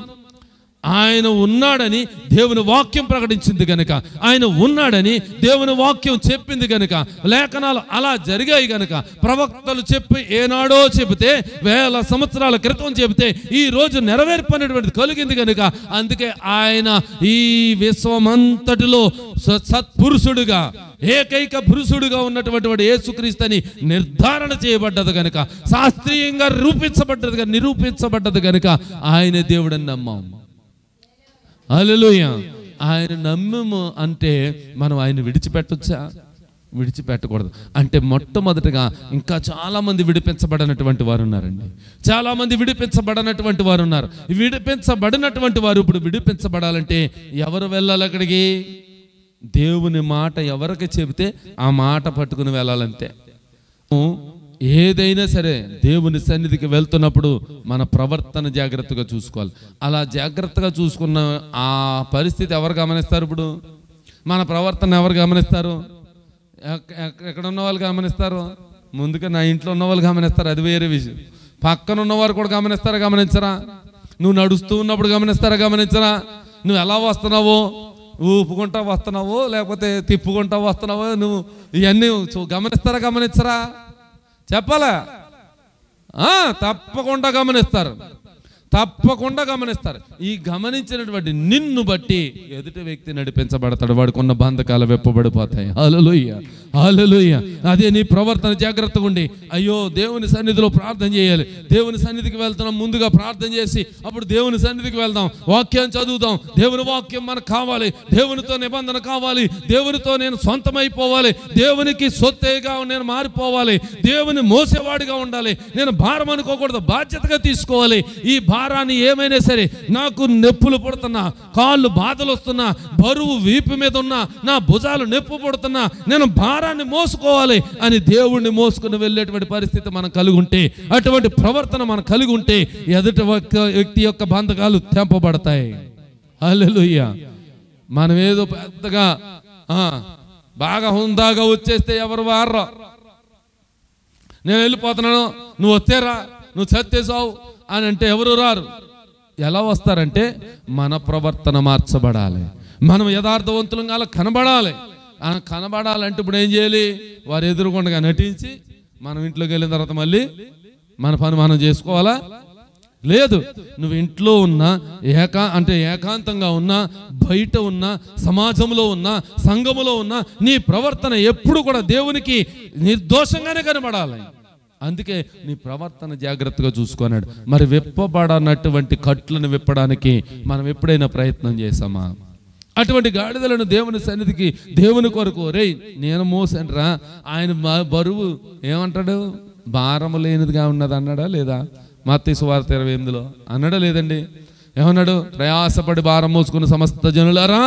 ఆయన ఉన్నాడని దేవుని వాక్యం ప్రకటించింది కనుక, ఆయన ఉన్నాడని దేవుని వాక్యం చెప్పింది కనుక, లేఖనాలు అలా జరిగాయి కనుక, ప్రవక్తలు చెప్పి ఏనాడో చెబితే, 1000 సంవత్సరాల క్రితం చెబితే ఈ రోజు నెరవేర్పనేటువంటిది కలిగింది కనుక, అందుకే ఆయన ఈ విశ్వమంతటిలో సత్పురుషుడుగా, ఏకైక పురుషుడుగా ఉన్నటువంటి యేసుక్రీస్తుని నిర్ధారణ చేయబడ్డది కనుక, శాస్త్రీయంగా నిరూపించబడ్డది కనుక ఆయన దేవుడని నమ్మాం. హల్లెలూయా. ఆయన నమ్మము అంటే మనం ఆయన విడిచిపెట్టొచ్చా? విడిచిపెట్టకూడదు. అంటే మొట్టమొదటిగా ఇంకా చాలా మంది విడిపించబడినటువంటి వారు ఉన్నారండి. చాలా మంది విడిపించబడినటువంటి వారు ఉన్నారు. విడిపించబడినటువంటి వారు ఇప్పుడు విడిపించబడాలంటే ఎవరు వెళ్ళాలి అక్కడికి? దేవుని మాట ఎవరికి చెబితే ఆ మాట పట్టుకుని వెళ్ళాలంతే. ఏదైనా సరే దేవుని సన్నిధికి వెళ్తున్నప్పుడు మన ప్రవర్తన జాగ్రత్తగా చూసుకోవాలి. అలా జాగ్రత్తగా చూసుకున్న ఆ పరిస్థితి ఎవరు గమనిస్తారు? ఇప్పుడు మన ప్రవర్తన ఎవరు గమనిస్తారు? ఎక్కడ ఉన్న వాళ్ళు గమనిస్తారు? ముందుగా నా ఇంట్లో ఉన్న వాళ్ళు గమనిస్తారు, అది వేరే విషయం. పక్కన ఉన్నవారు కూడా గమనిస్తారా? గమనించరా? నువ్వు నడుస్తూ ఉన్నప్పుడు గమనిస్తారా? గమనించరా? నువ్వు ఎలా వస్తున్నావో, ఊపుకుంటా వస్తున్నావో లేకపోతే తిప్పుకుంటా వస్తున్నావో, నువ్వు ఇవన్నీ గమనిస్తారా? గమనించరా? చెప్పాలా? తప్పకుండా గమనిస్తారు, తప్పకుండా గమనిస్తారు. ఈ గమనించినటువంటి నిన్ను బట్టి ఎదుటి వ్యక్తి నడిపించబడతాడు. వాడికి ఉన్న బంధకాలు వెప్పబడిపోతాయి. హల్లెలూయా, హల్లెలూయా. అదే నీ ప్రవర్తన జాగ్రత్తగా ఉండి, అయ్యో దేవుని సన్నిధిలో ప్రార్థన చేయాలి, దేవుని సన్నిధికి వెళ్తున్నాం, ముందుగా ప్రార్థన చేసి అప్పుడు దేవుని సన్నిధికి వెళ్దాం, వాక్యాన్ని చదువుదాం. దేవుని వాక్యం మనకు కావాలి, దేవునితో నిబంధన కావాలి, దేవునితో నేను సొంతమైపోవాలి, దేవునికి సొత్తేగా నేను మారిపోవాలి, దేవుని మోసేవాడిగా ఉండాలి, నేను భారం అనుకోకూడదు, బాధ్యతగా తీసుకోవాలి. ఈ భారం భారాన్ని ఏమైనా సరే, నాకు నొప్పులు పుడుతున్నా, కాళ్ళు బాధలు వస్తున్నా, బరువు వీపు మీద ఉన్నా, నా భుజాలు నొప్పి పుడుతున్నా, నేను భారాన్ని మోసుకోవాలి అని దేవుణ్ణి మోసుకుని వెళ్ళేటువంటి పరిస్థితి మనం కలిగి ఉంటే, అటువంటి ప్రవర్తన మనం కలిగి ఉంటే ఎదుటి వ్యక్తి యొక్క బంధకాలు తెంపబడతాయి. హల్లెలూయా. మనం ఏదో పెద్దగా బాగా హుందాగా వచ్చేస్తే ఎవరు వారరా, నేను వెళ్ళిపోతున్నాను, నువ్వు వచ్చేరా, నువ్వు చచ్చేసావు అని అంటే ఎవరు రారు. ఎలా వస్తారంటే మన ప్రవర్తన మార్చబడాలి, మనం యథార్థవంతులంగా అలా కనబడాలి. కనబడాలంటే ఇప్పుడు ఏం చేయాలి? వారు ఎదురుకుండా నటించి మనం ఇంట్లోకి వెళ్ళిన తర్వాత మళ్ళీ మన పని మనం చేసుకోవాలా? లేదు. నువ్వు ఇంట్లో ఉన్నా, ఏకాంతంగా ఉన్నా, బయట ఉన్నా, సమాజంలో ఉన్నా, సంఘములో ఉన్నా, నీ ప్రవర్తన ఎప్పుడు కూడా దేవునికి నిర్దోషంగానే కనబడాలి. అందుకే నీ ప్రవర్తన జాగ్రత్తగా చూసుకున్నాడు. మరి విప్పబడనటువంటి కట్లను విప్పడానికి మనం ఎప్పుడైనా ప్రయత్నం చేసామా? అటువంటి గాడిదలను దేవుని సన్నిధికి, దేవుని కొరకు, రే నేను మోసానురా, ఆయన బరువు ఏమంటాడు? భారము లేనిదిగా ఉన్నది అన్నాడా లేదా? మత్తయి సువార్త 28లో అన్నాడా లేదండి? ఏమన్నాడు? ప్రయాసపడి భారం మోసుకున్న సమస్త జనులారా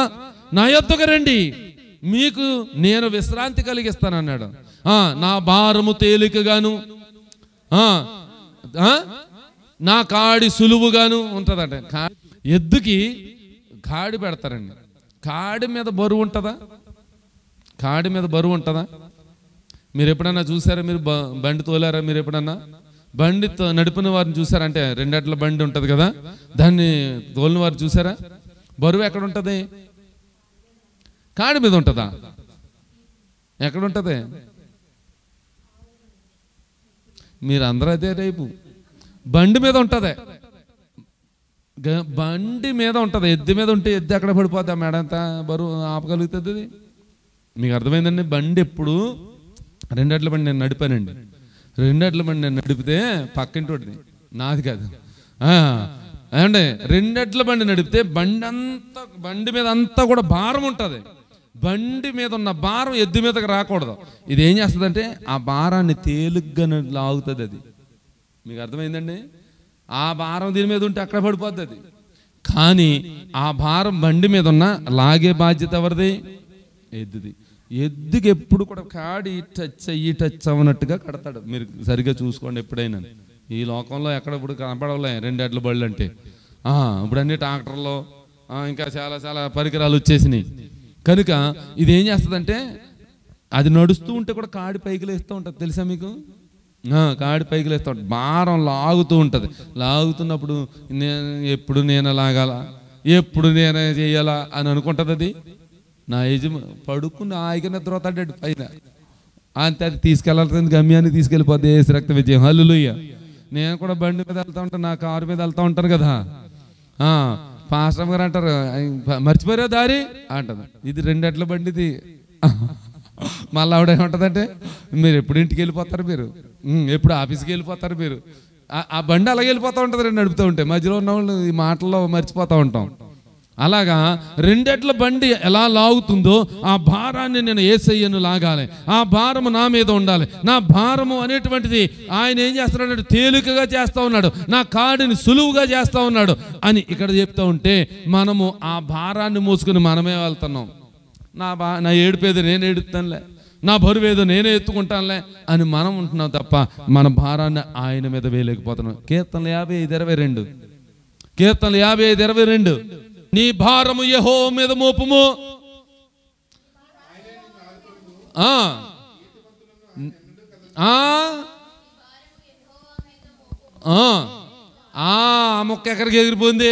నా యొద్దకు రండి, మీకు నేను విశ్రాంతి కలిగిస్తానన్నాడు. నా భారము తేలికగాను, నా కాడి సులువుగాను ఉంటుందంట. ఎద్దుకి కాడి పెడతారండి. కాడి మీద బరువు ఉంటుందా? కాడి మీద బరువు ఉంటుందా? మీరు ఎప్పుడన్నా చూసారా? మీరు బండి తోలారా? మీరు ఎప్పుడన్నా బండి నడిపిన వారిని చూసారంటే, 2 అట్ల బండి ఉంటుంది కదా, దాన్ని తోలిన వారు చూసారా? బరువు ఎక్కడ ఉంటుంది? కాడి మీద ఉంటుందా? ఎక్కడ ఉంటుంది? మీరు అందరూ అదే రేపు బండి మీద ఉంటుంది. బండి మీద ఉంటుంది. ఎద్దు మీద ఉంటే ఎద్దు ఎక్కడ పడిపోద్ది? ఆ మేడంతా బరువు ఆపగలుగుతుంది అది. మీకు అర్థమైందండి? బండి ఎప్పుడు 2 అట్ల బండి నేను నడిపానండి. 2 అట్ల బండి నేను నడిపితే పక్కింటి వాడిది, నాది కాదు. అంటే 2 అట్ల బండి నడిపితే బండి మీద అంతా కూడా భారం ఉంటుంది. బండి మీద ఉన్న భారం ఎద్దు మీదకి రాకూడదు. ఇది ఏం చేస్తుందంటే ఆ భారాన్ని తేలిగ్గా లాగుతుంది అది. మీకు అర్థమైందండి? ఆ భారం దీని మీద ఉంటే అక్కడ పడిపోద్ది అది. కానీ ఆ భారం బండి మీద ఉన్న లాగే బాధ్యత ఎవరిది? ఎద్దుది. ఎద్దుకి ఎప్పుడు కూడా కాడి టచ్ అవ్వనట్టుగా కడతాడు. మీరు సరిగ్గా చూసుకోండి ఎప్పుడైనా. ఈ లోకంలో ఎక్కడ ఇప్పుడు కనపడవలే 2 అట్ల బళ్ళు అంటే. ఇప్పుడు అన్ని ట్రాక్టర్లో ఇంకా చాలా చాలా పరికరాలు వచ్చేసినాయి కనుక ఇది ఏం చేస్తుందంటే అది నడుస్తూ ఉంటే కూడా కాడి పైకి లేస్తూ ఉంటుంది. తెలుసా మీకు? కాడి పైకి లేస్తూ ఉంటుంది, భారం లాగుతూ ఉంటుంది. లాగుతున్నప్పుడు ఎప్పుడు నేను లాగాలా, ఎప్పుడు నేనే చేయాలా అని అనుకుంటుంది అది. నా పడుకుని హాయిగా నిద్రపోతాడు పైన, అంతే. అది తీసుకెళ్లాల్సింది గమ్యాన్ని తీసుకెళ్ళిపోద్ది. ఏసు రక్త విజయం. హల్లెలూయా. నేను కూడా బండి మీద వెళ్తా ఉంటాను, నా కారు మీద వెళ్తా ఉంటాను కదా. పాస్టర్ గారు అంటారు, మర్చిపోయారా దారి అంటారు. ఇది 2 అట్ల బండిది. మళ్ళీ ఆవిడేమంటుందంటే, మీరు ఎప్పుడు ఇంటికి వెళ్ళిపోతారు, మీరు ఎప్పుడు ఆఫీస్కి వెళ్ళిపోతారు, మీరు ఆ బండి అలాగే వెళ్ళిపోతూ ఉంటుంది. 2 నడుపుతూ ఉంటే మధ్యలో ఉన్న వాళ్ళు ఈ మాటల్లో మర్చిపోతూ ఉంటాం. అలాగా 2 అట్ల బండి ఎలా లాగుతుందో ఆ భారాన్ని నేను యేసయ్యను లాగాలి. ఆ భారము నా మీద ఉండాలి. నా భారము అనేటువంటిది ఆయన ఏం చేస్తున్నాడు? తేలికగా చేస్తూ ఉన్నాడు, నా కాడిని సులువుగా చేస్తూ ఉన్నాడు అని ఇక్కడ చెప్తూ ఉంటే మనము ఆ భారాన్ని మోసుకుని మనమే వెళ్తున్నాం. నా ఏడుపేదో నేను ఏడుతానులే, నా బరువేదో నేనే ఎత్తుకుంటానులే అని మనం ఉంటున్నాం తప్ప మన భారాన్ని ఆయన మీద వేయలేకపోతున్నాం. కీర్తనలు 55:22. కీర్తనలు 55:22. నీ భారము యెహోవా మీద మోపుము, ఆ మొక్క ఎక్కడికి ఎగిరిపోయింది?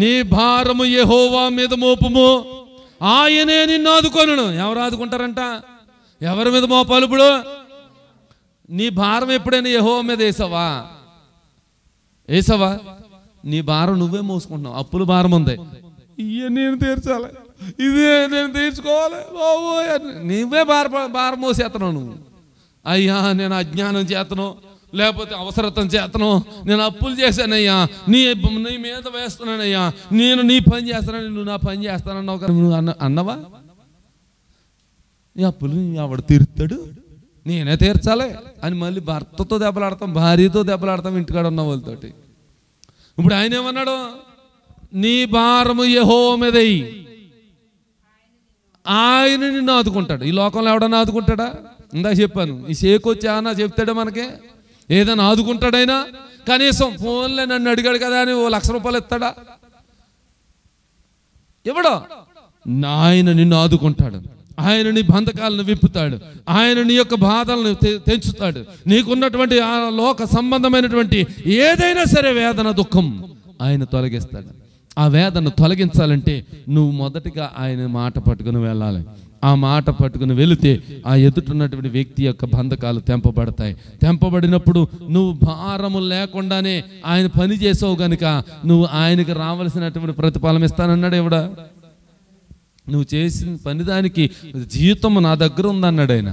నీ భారము యెహోవా మీద మోపుము, ఆయనే నిన్ను ఆదుకొనును. ఎవరు ఆదుకుంటారంట? ఎవరి మీద మోపాలి ఇప్పుడు? నీ భారం ఎప్పుడైనా యెహోవా మీద వేసావా? నీ భారం నువ్వే మోసుకుంటున్నావు. అప్పుల భారం ఉంది, ఇవే నేను తీర్చాలి, ఇదే నేను తీర్చుకోవాలి, నువ్వే భారం మోసేస్తున్నావు నువ్వు. అయ్యా నేను అజ్ఞానం చేతను, లేకపోతే అవసరతం చేతను, నేను అప్పులు చేశానయ్యా, నీ మీద వేస్తున్నానయ్యా, నేను నీ పని చేస్తానని, నువ్వు నా పని చేస్తానన్నావు కదా. నువ్వు అన్నవా? ఈ అప్పులు ఆవిడ తీరుతాడు, నేనే తీర్చాలి అని మళ్ళీ భర్తతో దెబ్బలాడతాం, భార్యతో దెబ్బలాడతాం, ఇంటికాడ ఉన్న వాళ్ళతోటి. ఇప్పుడు ఆయన ఏమన్నాడు? నీ భారము యెహోవా మీద వెయ్యి, ఆయన నిన్ను ఆదుకుంటాడు. ఈ లోకంలో ఎవడన్నా ఆదుకుంటాడా? ఇందాక చెప్పాను, ఈ షేక్ వచ్చి ఏమన్నా చెప్తాడా మనకి? ఏదైనా ఆదుకుంటాడైనా? కనీసం ఫోన్లే నన్ను అడిగాడు కదా అని 1,00,000 రూపాయలు ఇస్తాడా? ఇవ్వడు. ఆయన నిన్ను ఆదుకుంటాడు, ఆయన నీ బంధకాలను విప్పుతాడు, ఆయన నీ యొక్క బాధలను తెంచుతాడు. నీకున్నటువంటి ఆ లోక సంబంధమైనటువంటి ఏదైనా సరే వేదన, దుఃఖం ఆయన తొలగిస్తాడు. ఆ వేదన తొలగించాలంటే నువ్వు మొదటిగా ఆయన మాట పట్టుకుని వెళ్ళాలి. ఆ మాట పట్టుకుని వెళితే ఆ ఎదుటిన్నటువంటి వ్యక్తి యొక్క బంధకాలు తెంపబడతాయి. తెంపబడినప్పుడు నువ్వు భారము లేకుండానే ఆయన పని చేసావు కనుక నువ్వు ఆయనకి రావాల్సినటువంటి ప్రతిఫలం ఇస్తానన్నాడు. ఎవడా? నువ్వు చేసిన పని దానికి జీతము నా దగ్గర ఉందన్నాడు ఆయన.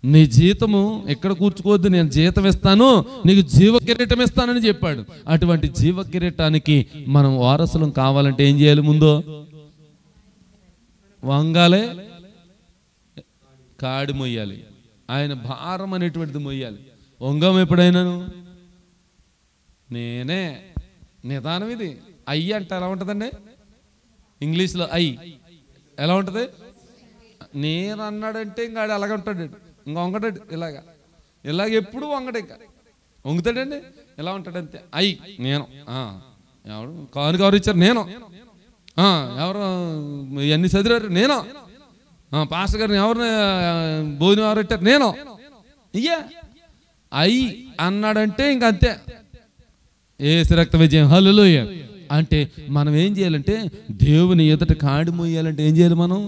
నీ జీతము ఎక్కడ కూర్చుకోవద్దు, నేను జీతం ఇస్తాను, నీకు జీవ కిరీటం ఇస్తానని చెప్పాడు. అటువంటి జీవ కిరీటానికి మనం వారసులం కావాలంటే ఏం చేయాలి? ముందు వంగాలే, కాడి మొయ్యాలి, ఆయన భారం అనేటువంటిది మొయ్యాలి. వంగం ఎప్పుడైనాను నేనే నిదానం. ఇది అయ్యి అంటే ఎలా ఉంటుందండి ఇంగ్లీష్లో? అయ్యి ఎలా ఉంటుంది? నేను అన్నాడంటే ఇంకా ఆడు అలాగ ఉంటాడు, ఇంకా వంగడాడు, ఇలాగ ఎప్పుడు వంగడు, ఇంకా వంగుతాడండి, ఎలా ఉంటాడంతే. అయ్యి నేను ఎవరు కానుక ఎవరు ఇచ్చారు? నేను. ఎవరు ఇవన్నీ చదివారు? నేను. పాస్టర్ గారిని ఎవరిని భోజనం ఎవరు పెట్టారు? నేను. ఇయ్యా అయ్యి అన్నాడంటే ఇంక అంతే. యేసు రక్త విజయం, హల్లెలూయా. అంటే మనం ఏం చేయాలంటే దేవుని ఎదుట కాడి మోయాలంటే ఏం చేయాలి? మనం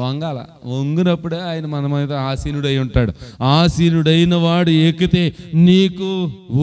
వంగాల. వంగినప్పుడే ఆయన మన మీద ఆసీనుడై ఉంటాడు. ఆసీనుడైన వాడు ఎక్కితే నీకు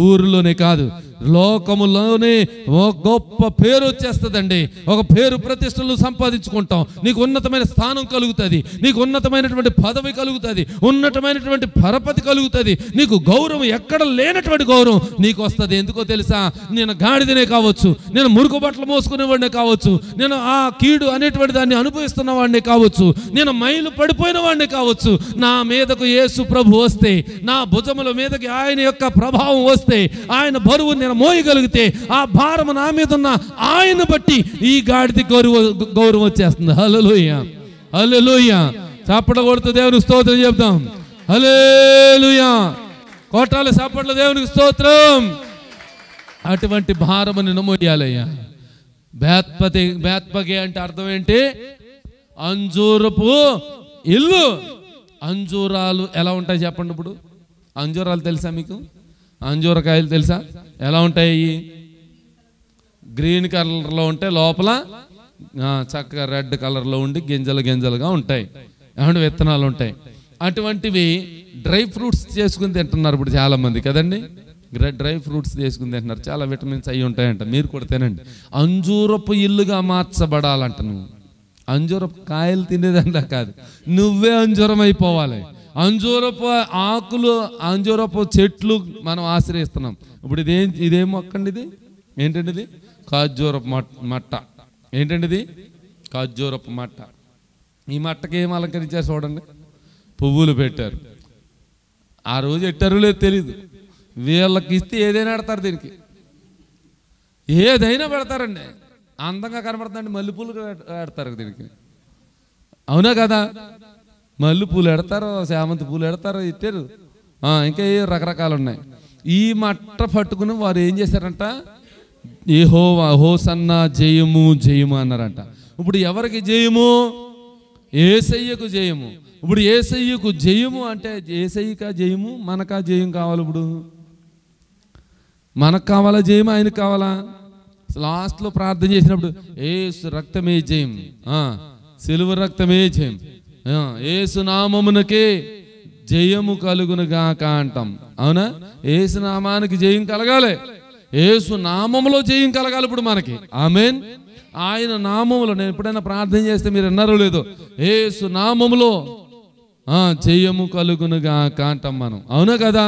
ఊరిలోనే కాదు లోకములోనే ఒక గొప్ప పేరు వచ్చేస్తుందండి. ఒక పేరు ప్రతిష్టలు సంపాదించుకుంటాం. నీకు ఉన్నతమైన స్థానం కలుగుతుంది, నీకు ఉన్నతమైనటువంటి పదవి కలుగుతుంది, ఉన్నతమైనటువంటి పరపతి కలుగుతుంది, నీకు గౌరవం ఎక్కడ లేనటువంటి గౌరవం నీకు వస్తుంది. ఎందుకో తెలుసా? నేను గాడిదనే కావచ్చు, నేను మురుకు బట్టలు మోసుకునేవాడినే కావచ్చు, నేను ఆ కీడు అనేటువంటి దాన్ని అనుభవిస్తున్న వాడినే కావచ్చు, నేను మైలు పడిపోయిన వాడినే కావచ్చు, నా మీదకు యేసు ప్రభు వస్తే, నా భుజముల మీదకి ఆయన యొక్క ప్రభావం వస్తే, ఆయన బరువు నేను మోయగలిగితే ఆ భారం నా మీద ఉన్న ఆయన బట్టి ఈ గాడిద గౌరవం వచ్చేస్తుంది. హల్లెలూయా, హల్లెలూయా. చప్పట్లు కొడుతూ దేవునికి స్తోత్రం చెప్తాం. హల్లెలూయా. కొట్టాలి చప్పట్లు దేవునికి స్తోత్రం. అటువంటి భారము నిన్ను మోయాలయ్యా. బేత్పగే అంటే అర్థం ఏంటి? అంజూరపు ఇల్లు. అంజూరాలు ఎలా ఉంటాయి చెప్పండి. ఇప్పుడు అంజూరాలు తెలుసా మీకు? అంజూరకాయలు తెలుసా ఎలా ఉంటాయి? గ్రీన్ కలర్లో ఉంటే లోపల చక్కగా రెడ్ కలర్లో ఉండి గింజలుగా ఉంటాయి, ఏమంటే విత్తనాలు ఉంటాయి. అటువంటివి డ్రై ఫ్రూట్స్ చేసుకుని తింటున్నారు ఇప్పుడు చాలా మంది కదండి. డ్రై ఫ్రూట్స్ చేసుకుని తింటున్నారు, చాలా విటమిన్స్ అవి ఉంటాయంట. మీరు కూడా తినండి. అంజూరపు ఇల్లుగా మార్చబడాలంట. నువ్వు అంజూరపు కాయలు తినేదంట కాదు, నువ్వే అంజూరం అయిపోవాలి. అంజూరపు ఆకులు, అంజూరపు చెట్లు మనం ఆశ్రయిస్తున్నాం. ఇప్పుడు ఇదేం మొక్కండి? ఇది ఏంటండి? ఇది ఖర్జూరపు మట్ట. ఏంటండి ఇది? ఖర్జూరపు మట్ట. ఈ మట్టకి ఏం అలంకరించారు చూడండి, పువ్వులు పెట్టారు. ఆ రోజు ఎట్టారో లేదు తెలీదు, వీళ్ళకి ఇస్తే ఏదైనా పెడతారు, దీనికి ఏదైనా పెడతారండి. అందంగా కనబడుతుందండి, మల్లెపూలు పెడతారు దీనికి, అవునా కదా? మల్లెపూలు పెడతారు, శామంతి పూలు పెడతారు, ఇట్టారు, ఇంకా ఏ రకరకాలు ఉన్నాయి. ఈ మట్ట పట్టుకుని వారు ఏం చేశారంట? యెహోవా హోసన్నా జయము జయము అన్నారంట. ఇప్పుడు ఎవరికి జయము? యేసయ్యకు జయము. ఇప్పుడు యేసయ్యకు జయము అంటే యేసయ్యకా జయము, మనకా జయం కావాలి? ఇప్పుడు మనకు కావాలా జయం, ఆయనకు కావాలా? లాస్ట్లో ప్రార్థన చేసినప్పుడు యేసు రక్తమే జయం, సిలువ రక్తమే జయం, యేసు నామమునకే జయము కలుగును గాక అంటాం, అవునా? యేసు నామానికి జయం కలగాలి, యేసు నామములో జయం కలగాలి ఇప్పుడు మనకి. ఆమేన్. ఆయన నామములో, నేను ఎప్పుడైనా ప్రార్థన చేస్తే మీరు విన్నారో లేదో, యేసు నామములో జయము కలుగును గాక అంటాం మనం, అవునా కదా?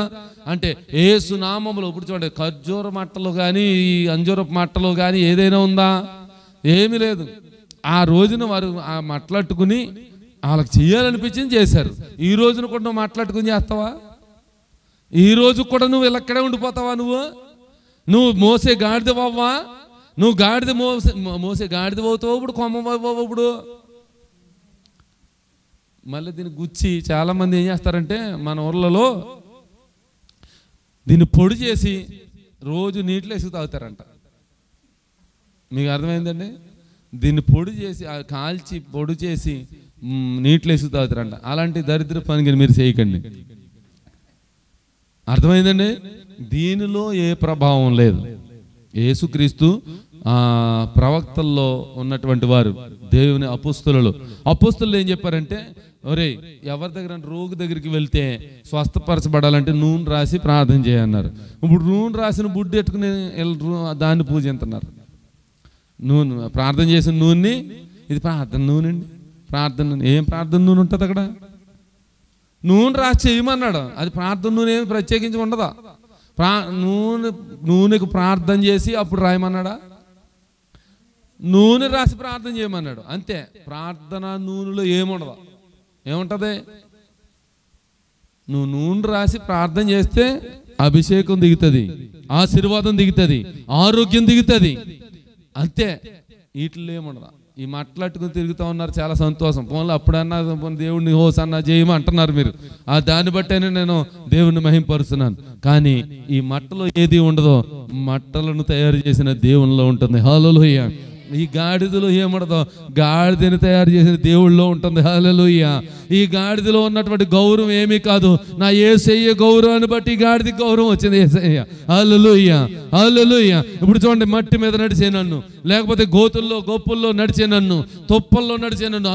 అంటే యేసు నామములో. ఇప్పుడు చూడండి, ఖర్జూర మట్టలు కానీ ఈ అంజూరపు మట్టలు కానీ ఏదైనా ఉందా? ఏమీ లేదు. ఆ రోజున వారు ఆ మట్టలట్టుకుని వాళ్ళకి చేయాలనిపించింది చేశారు. ఈ రోజున కూడా నువ్వు మాట్లాడుకుని చేస్తావా? ఈ రోజు కూడా నువ్వు ఇక్కడే ఉండిపోతావా? నువ్వు మోసే గాడిదవ్వా? నువ్వు గాడిద మోసే గాడిద అవుతావు ఇప్పుడు, కొమ్మ అవ్వవు ఇప్పుడు. మళ్ళీ దీన్ని గుచ్చి చాలామంది ఏం చేస్తారంటే మన ఊర్లలో దీన్ని పొడి చేసి రోజు నీటిలో వేసి తాగుతారంట. మీకు అర్థమైందండి? దీన్ని పొడి చేసి కాల్చి పొడి చేసి నీటిలో వేసి తాగుతారంట. అలాంటి దరిద్ర పనికి మీరు చేయకండి. అర్థమైందండి? దీనిలో ఏ ప్రభావం లేదు. యేసుక్రీస్తు ప్రవక్తల్లో ఉన్నటువంటి వారు, దేవుని అపోస్తులు ఏం చెప్పారంటే, ఒరే ఎవరి దగ్గర రోగి దగ్గరికి వెళ్తే స్వస్థపరచబడాలంటే నూనె రాసి ప్రార్థన చేయన్నారు. ఇప్పుడు నూనె రాసిన బుడ్డి ఎట్టుకుని దాన్ని పూజిస్తున్నారు. నూనె ప్రార్థన చేసిన నూనెని, ఇది ప్రార్థన నూనె అండి. ప్రార్థన ఏం ప్రార్థన నూనె ఉంటుంది అక్కడ? నూనె రాసి చేయమన్నాడు. అది ప్రార్థన నూనె ఏమి ప్రత్యేకించి ఉండదా? నూనెకు ప్రార్థన చేసి అప్పుడు రాయమన్నాడా? నూనె రాసి ప్రార్థన చేయమన్నాడు అంతే. ప్రార్థన నూనెలో ఏముండదు. ఏముంటది? నువ్వు నూనె రాసి ప్రార్థన చేస్తే అభిషేకం దిగుతుంది, ఆశీర్వాదం దిగుతుంది, ఆరోగ్యం దిగుతుంది అంతే. వీటిలో ఏముండదు. ఈ మాట్లాడుకుని తిరుగుతూ ఉన్నారు, చాలా సంతోషం. పోన్లో అప్పుడన్నా దేవుడిని హోసన్నా చేయమని అంటున్నారు మీరు. దాన్ని బట్టేనే నేను దేవుణ్ణి మహింపరుస్తున్నాను. కానీ ఈ మట్టలో ఏది ఉండదో మట్టలను తయారు చేసిన దేవునిలో ఉంటుంది. హల్లెలూయా. ఈ గాడిదలో ఏముండదో గాడిదని తయారు చేసిన దేవుళ్ళలో ఉంటుంది. హల్లెలూయా. ఈ గాడిదలో ఉన్నటువంటి గౌరవం ఏమీ కాదు, నా యేసయ్య గౌరవాన్ని బట్టి గాడిద గౌరవం వచ్చింది. యేసయ్య. హల్లెలూయా, హల్లెలూయా. ఇప్పుడు చూడండి, మట్టి మీద నడిచే నన్ను, లేకపోతే గోతుల్లో గొప్పుల్లో నడిచే నన్ను, తుప్పల్లో నడిచే నన్ను,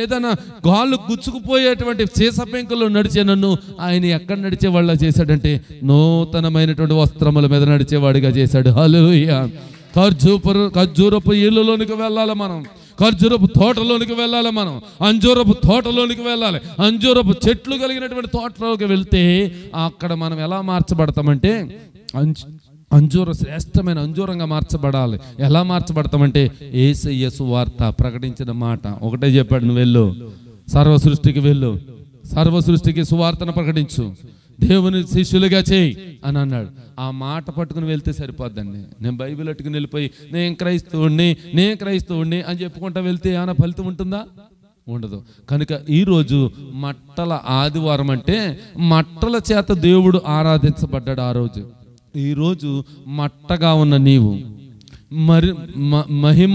ఏదైనా గాళ్ళు గుచ్చుకుపోయేటువంటి సీస పెంకుల్లో నడిచే నన్ను ఆయన ఎక్కడ నడిచే వాళ్ళ చేశాడంటే నూతనమైనటువంటి వస్త్రముల మీద నడిచేవాడిగా చేశాడు. హల్లెలూయా. ఖర్జూరపు ఇళ్ళలోనికి వెళ్ళాలి మనం, ఖర్జూరపు తోటలోనికి వెళ్ళాలి మనం, అంజూరపు తోటలోనికి వెళ్ళాలి. అంజూరపు చెట్లు కలిగినటువంటి తోటలోకి వెళ్తే అక్కడ మనం ఎలా మార్చబడతామంటే శ్రేష్టమైన అంజూరంగా మార్చబడాలి. ఎలా మార్చబడతామంటే యేసయ్య సువార్త ప్రకటించిన మాట ఒకటే చెప్పాడు, నువ్వు వెళ్ళు, సర్వ సృష్టికి వెళ్ళు, సర్వ సృష్టికి సువార్తను ప్రకటించు, దేవుని శిష్యులుగా చేయి అని అన్నాడు. ఆ మాట పట్టుకుని వెళ్తే సరిపోద్దండి. నేను బైబిల్ పట్టుకుని వెళ్ళిపోయి నేను క్రైస్తవుడిని అని చెప్పుకుంటా వెళ్తే ఏమైనా ఫలితం ఉంటుందా? ఉండదు. కనుక ఈరోజు మట్టల ఆదివారం అంటే మట్టల చేత దేవుడు ఆరాధించబడ్డాడు. ఆ రోజు ఈరోజు మట్టగా ఉన్న నీవు మహిమ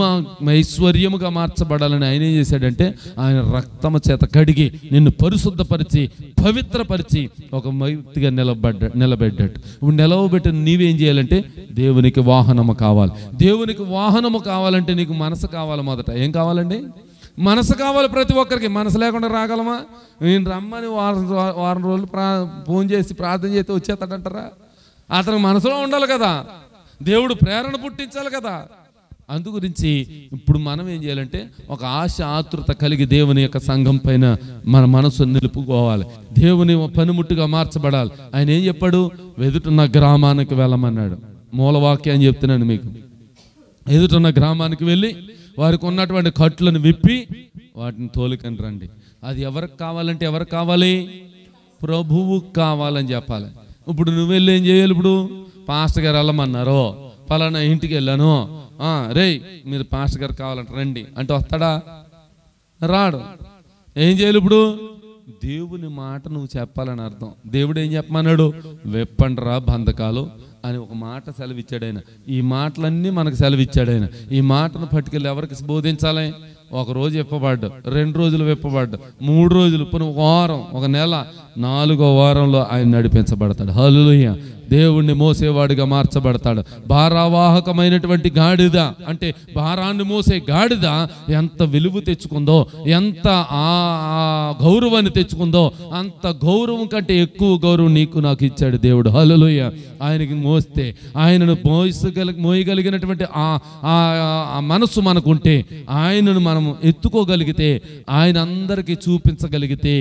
ఐశ్వర్యముగా మార్చబడాలని ఆయన ఏం చేశాడంటే ఆయన రక్తము చేత కడిగి నిన్ను పరిశుద్ధపరిచి పవిత్రపరిచి ఒక వ్యక్తిగా నిలబెట్టాడు. ఇప్పుడు నిలవబెట్టిన నీవేం చేయాలంటే దేవునికి వాహనము కావాలి. దేవునికి వాహనము కావాలంటే నీకు మనసు కావాలి. మొదట ఏం కావాలండి? మనసు కావాలి. ప్రతి ఒక్కరికి మనసు లేకుండా రాగలమా? నేను రమ్మని వారం రోజులు ఫోన్ చేసి ప్రార్థన చేస్తే వచ్చేస్తాడంటారా? అతనికి మనసులో ఉండాలి కదా, దేవుడు ప్రేరణ పుట్టించాలి కదా. అందు గురించి ఇప్పుడు మనం ఏం చేయాలంటే ఒక ఆశ ఆతృత కలిగి దేవుని యొక్క సంఘం పైన మన మనసు నిలుపుకోవాలి. దేవుని పనిముట్టుగా మార్చబడాలి. ఆయన ఏం చెప్పాడు? ఎదుటున్న గ్రామానికి వెళ్ళమన్నాడు. మూలవాక్యం అని చెప్తున్నాను మీకు. ఎదుటున్న గ్రామానికి వెళ్ళి వారికి ఉన్నటువంటి కట్లను విప్పి వాటిని తోలుకొని రండి. అది ఎవరికి కావాలంటే ఎవరికి కావాలి? ప్రభువుకు కావాలని చెప్పాలి. ఇప్పుడు నువ్వు వెళ్ళి ఏం చేయాలి? ఇప్పుడు పాస్టర్ గారు వెళ్ళమన్నారు, పలానా ఇంటికి వెళ్ళాను, రే మీరు పాస్టర్ గారు కావాలంట రండి అంటే వస్తాడా? రాడు. ఏం చేయాలి? ఇప్పుడు దేవుని మాట నువ్వు చెప్పాలని అర్థం. దేవుడు ఏం చెప్పమన్నాడు? వెప్పండ్రా బంధకాలు అని ఒక మాట సెలవిచ్చాడు ఆయన. ఈ మాటలన్నీ మనకు సెలవిచ్చాడు ఆయన. ఈ మాటను పట్టుకెళ్ళి ఎవరికి బోధించాలి? ఒక రోజు విప్పబడ్డు, 2 రోజులు విప్పబడ్డు, 3 రోజులు, ఒక వారం, ఒక నెల, 4వ వారంలో ఆయన నడిపించబడతాడు. హల్లెలూయా. దేవుణ్ణి మోసేవాడిగా మార్చబడతాడు. భారవాహకమైనటువంటి గాడిద అంటే భారాన్ని మోసే గాడిద ఎంత విలువ తెచ్చుకుందో, ఎంత గౌరవాన్ని తెచ్చుకుందో అంత గౌరవం కంటే ఎక్కువ గౌరవం నీకు నాకు ఇచ్చాడు దేవుడు. హల్లెలూయా. ఆయనకి మోస్తే, ఆయనను మోయగలిగినటువంటి ఆ మనసు మనకుంటే, ఆయనను మనం ఎత్తుకోగలిగితే, ఆయన అందరికీ చూపించగలిగితే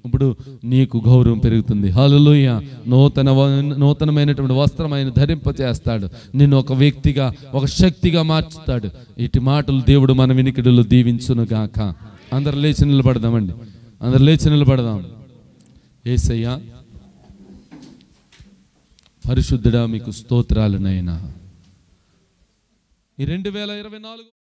ఇప్పుడు నీకు గౌరవం పెరుగుతుంది. హల్లెలూయా. నూతనమైనటువంటి వస్త్రం ఆయన ధరింపచేస్తాడు. నిన్ను ఒక వ్యక్తిగా, ఒక శక్తిగా మార్చుతాడు. ఇటు మాటలు దేవుడు మన వినికిడిలో దీవించును గాక. అందరు లేచి నిలబడదామండి, అందరు లేచి నిలబడదాం. యేసయ్యా పరిశుద్ధుడా మీకు స్తోత్రాలు నాయనా. ఈ 2024